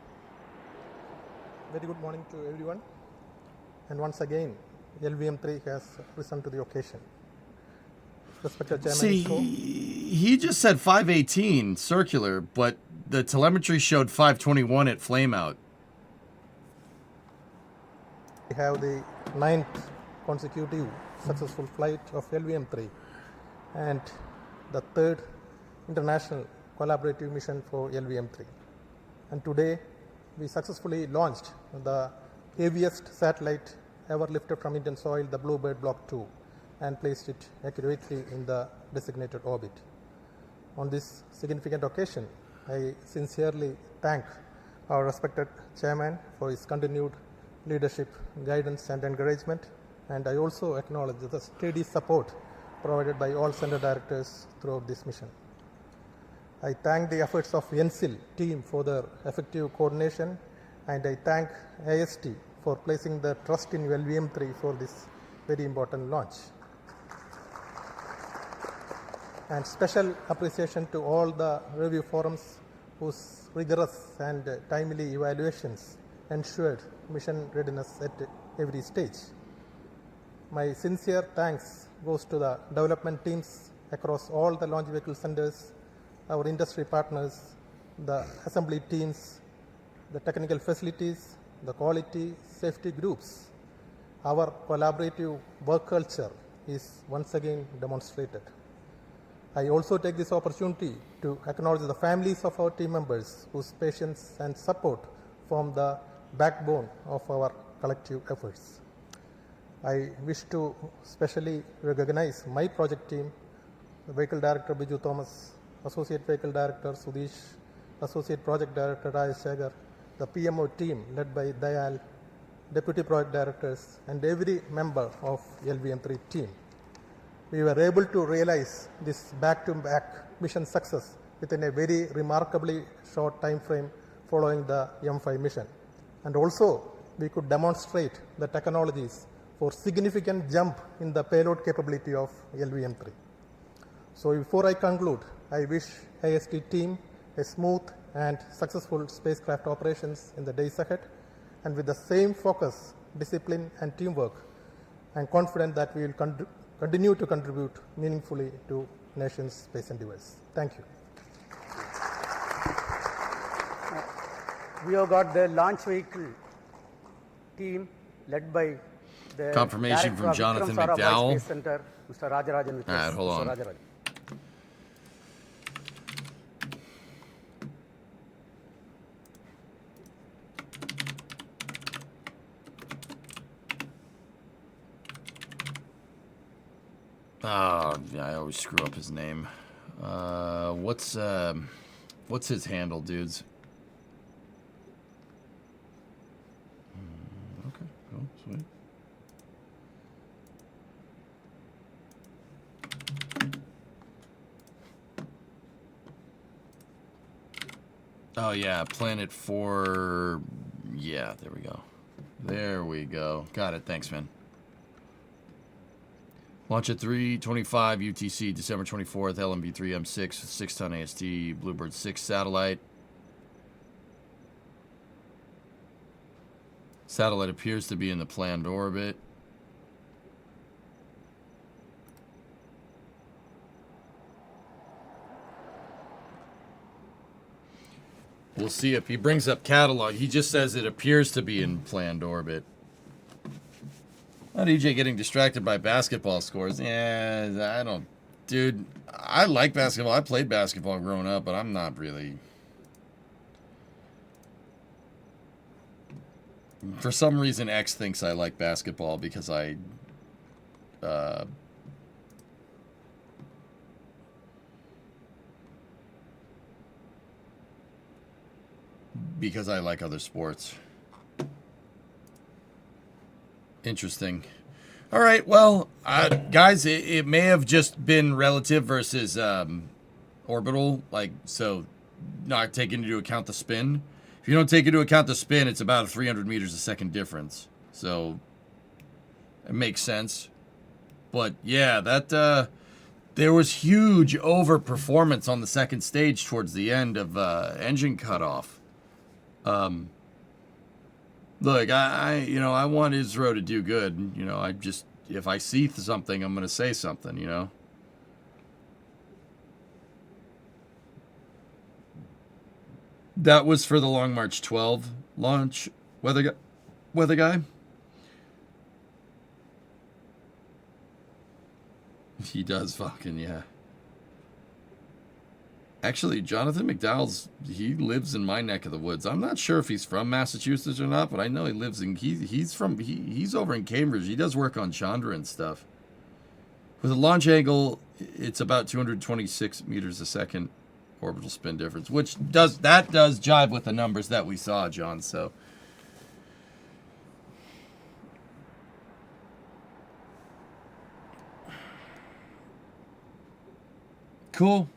Very good morning to everyone. And once again, LVM-3 has risen to the occasion. Respected Chairman. See, he just said 518 circular, but the telemetry showed 521 at flameout. We have the 9th consecutive successful flight of LVM-3 and the 3rd international collaborative mission for LVM-3. And today, we successfully launched the heaviest satellite ever lifted from Indian soil, the BlueBird Block 2, and placed it accurately in the designated orbit. On this significant occasion, I sincerely thank our respected chairman for his continued leadership, guidance and encouragement, and I also acknowledge the steady support provided by all center directors throughout this mission. I thank the efforts of NCIL team for their effective coordination, and I thank AST for placing the trust in LVM-3 for this very important launch. And special appreciation to all the review forums whose rigorous and timely evaluations ensured mission readiness at every stage. My sincere thanks goes to the development teams across all the launch vehicle centers, our industry partners, the assembly teams, the technical facilities, the quality safety groups. Our collaborative work culture is once again demonstrated. I also take this opportunity to acknowledge the families of our team members whose patience and support form the backbone of our collective efforts. I wish to specially recognize my project team, the Vehicle Director Biju Thomas, Associate Vehicle Director Sudesh, Associate Project Director Rajesh Shagar, the PMO team led by Dayal, Deputy Project Directors, and every member of LVM-3 team. We were able to realize this back-to-back mission success within a very remarkably short time frame following the M5 mission. And also, we could demonstrate the technologies for significant jump in the payload capability of LVM-3. So before I conclude, I wish AST team a smooth and successful spacecraft operations in the days ahead, and with the same focus, discipline, and teamwork, I'm confident that we will continue to contribute meaningfully to nation's space endeavors. Thank you. We have got the launch vehicle team led by the confirmation from Jonathan McDowell. Space Center, Mr. Rajarajan. All right, hold on. Rajarajan. Oh, yeah, I always screw up his name. What's his handle, dudes? Okay, cool, sweet. Oh yeah, Planet 4. Yeah, there we go. There we go. Got it. Thanks, man. Launch at 3:25 UTC, December 24th, LMB-3 M6, 6-ton AST, BlueBird 6 satellite. Satellite appears to be in the planned orbit. We'll see if he brings up catalog. He just says it appears to be in planned orbit. Not EJ getting distracted by basketball scores. Yeah, I don't... Dude, I like basketball. I played basketball growing up, but I'm not really... For some reason, X thinks I like basketball because I... because I like other sports. Interesting. All right, well, guys, it may have just been relative versus orbital, like, so not taking into account the spin. If you don't take into account the spin, it's about a 300 meters a second difference. So it makes sense. But yeah, that there was huge overperformance on the second stage towards the end of engine cutoff. Look, I want ISRO to do good. You know, I just, if I see something, I'm going to say something, you know. That was for the Long March 12 launch. Weather guy? He does fucking, yeah. Actually, Jonathan McDowell's, he lives in my neck of the woods. I'm not sure if he's from Massachusetts or not, but I know he lives in, he's over in Cambridge. He does work on Chandra and stuff. With a launch angle, it's about 226 meters a second orbital spin difference, which does jive with the numbers that we saw, John, so. Cool.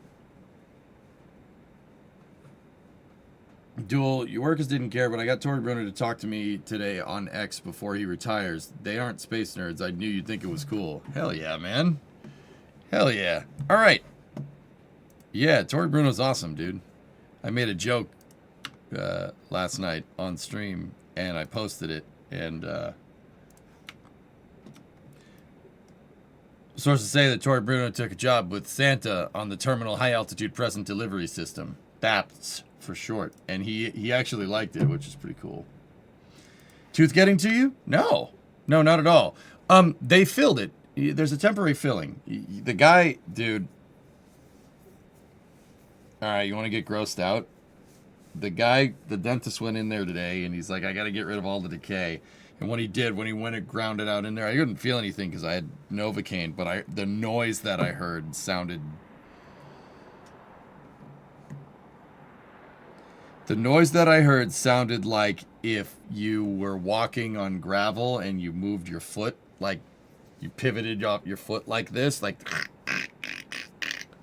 Duel, your workers didn't care, but I got Tori Bruner to talk to me today on X before he retires. They aren't space nerds. I knew you'd think it was cool. Hell yeah, man. Hell yeah. All right. Yeah, Tori Bruno's awesome, dude. I made a joke last night on stream, and I posted it, and sources say that Tori Bruno took a job with Santa on the Terminal High Altitude Present Delivery System. That's for short. And he actually liked it, which is pretty cool. Tooth getting to you? No. No, not at all. They filled it. There's a temporary filling. The guy, dude. All right, you want to get grossed out? The dentist went in there today, and he's like, I got to get rid of all the decay. And when he did, when he went and ground it out in there, I couldn't feel anything because I had Novocaine, but the noise that I heard sounded... The noise that I heard sounded like if you were walking on gravel and you moved your foot, like you pivoted up your foot like this, like...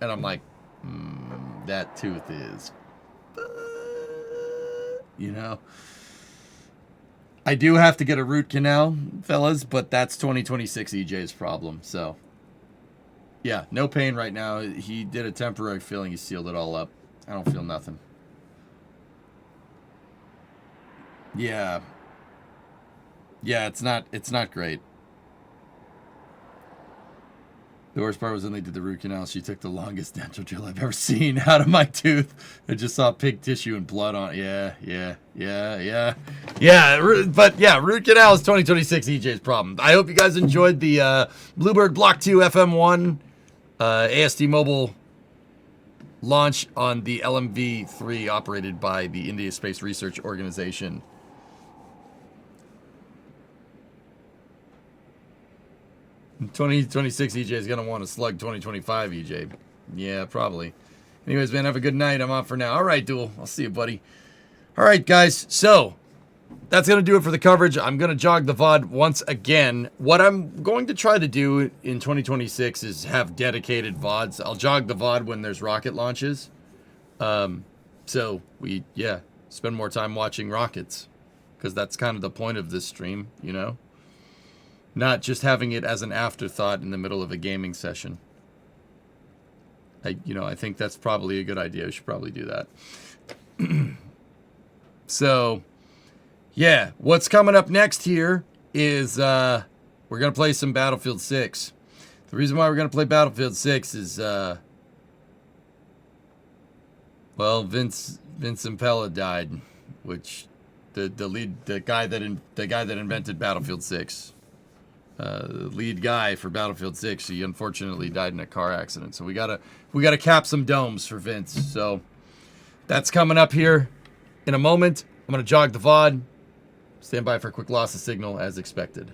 And I'm like, that tooth is... You know? I do have to get a root canal, fellas, but that's 2026 EJ's problem, so. Yeah, no pain right now. He did a temporary filling. He sealed it all up. I don't feel nothing. Yeah. Yeah, it's not great. The worst part was when they did the root canal. She took the longest dental drill I've ever seen out of my tooth. I just saw pig tissue and blood on it. Yeah. But yeah, root canal is 2026 EJ's problem. I hope you guys enjoyed the BlueBird Block 2 FM1 ASD mobile launch on the LMV-3 operated by the India Space Research Organization. In 2026 EJ is going to want to slug 2025 EJ. Yeah, probably. Anyways, man, have a good night. I'm off for now. All right, Duel. I'll see you, buddy. All right, guys. So, that's going to do it for the coverage. I'm going to jog the VOD once again. What I'm going to try to do in 2026 is have dedicated VODs. I'll jog the VOD when there's rocket launches. So, we spend more time watching rockets. Because that's kind of the point of this stream, you know? Not just having it as an afterthought in the middle of a gaming session. I think that's probably a good idea. We should probably do that. So, yeah. What's coming up next here is we're going to play some Battlefield 6. The reason why we're going to play Battlefield 6 is, Vince Impella died, which the guy that invented Battlefield 6. The lead guy for Battlefield 6, he unfortunately died in a car accident. So we gotta cap some domes for Vince. So that's coming up here in a moment. I'm gonna jog the VOD. Stand by for a quick loss of signal as expected.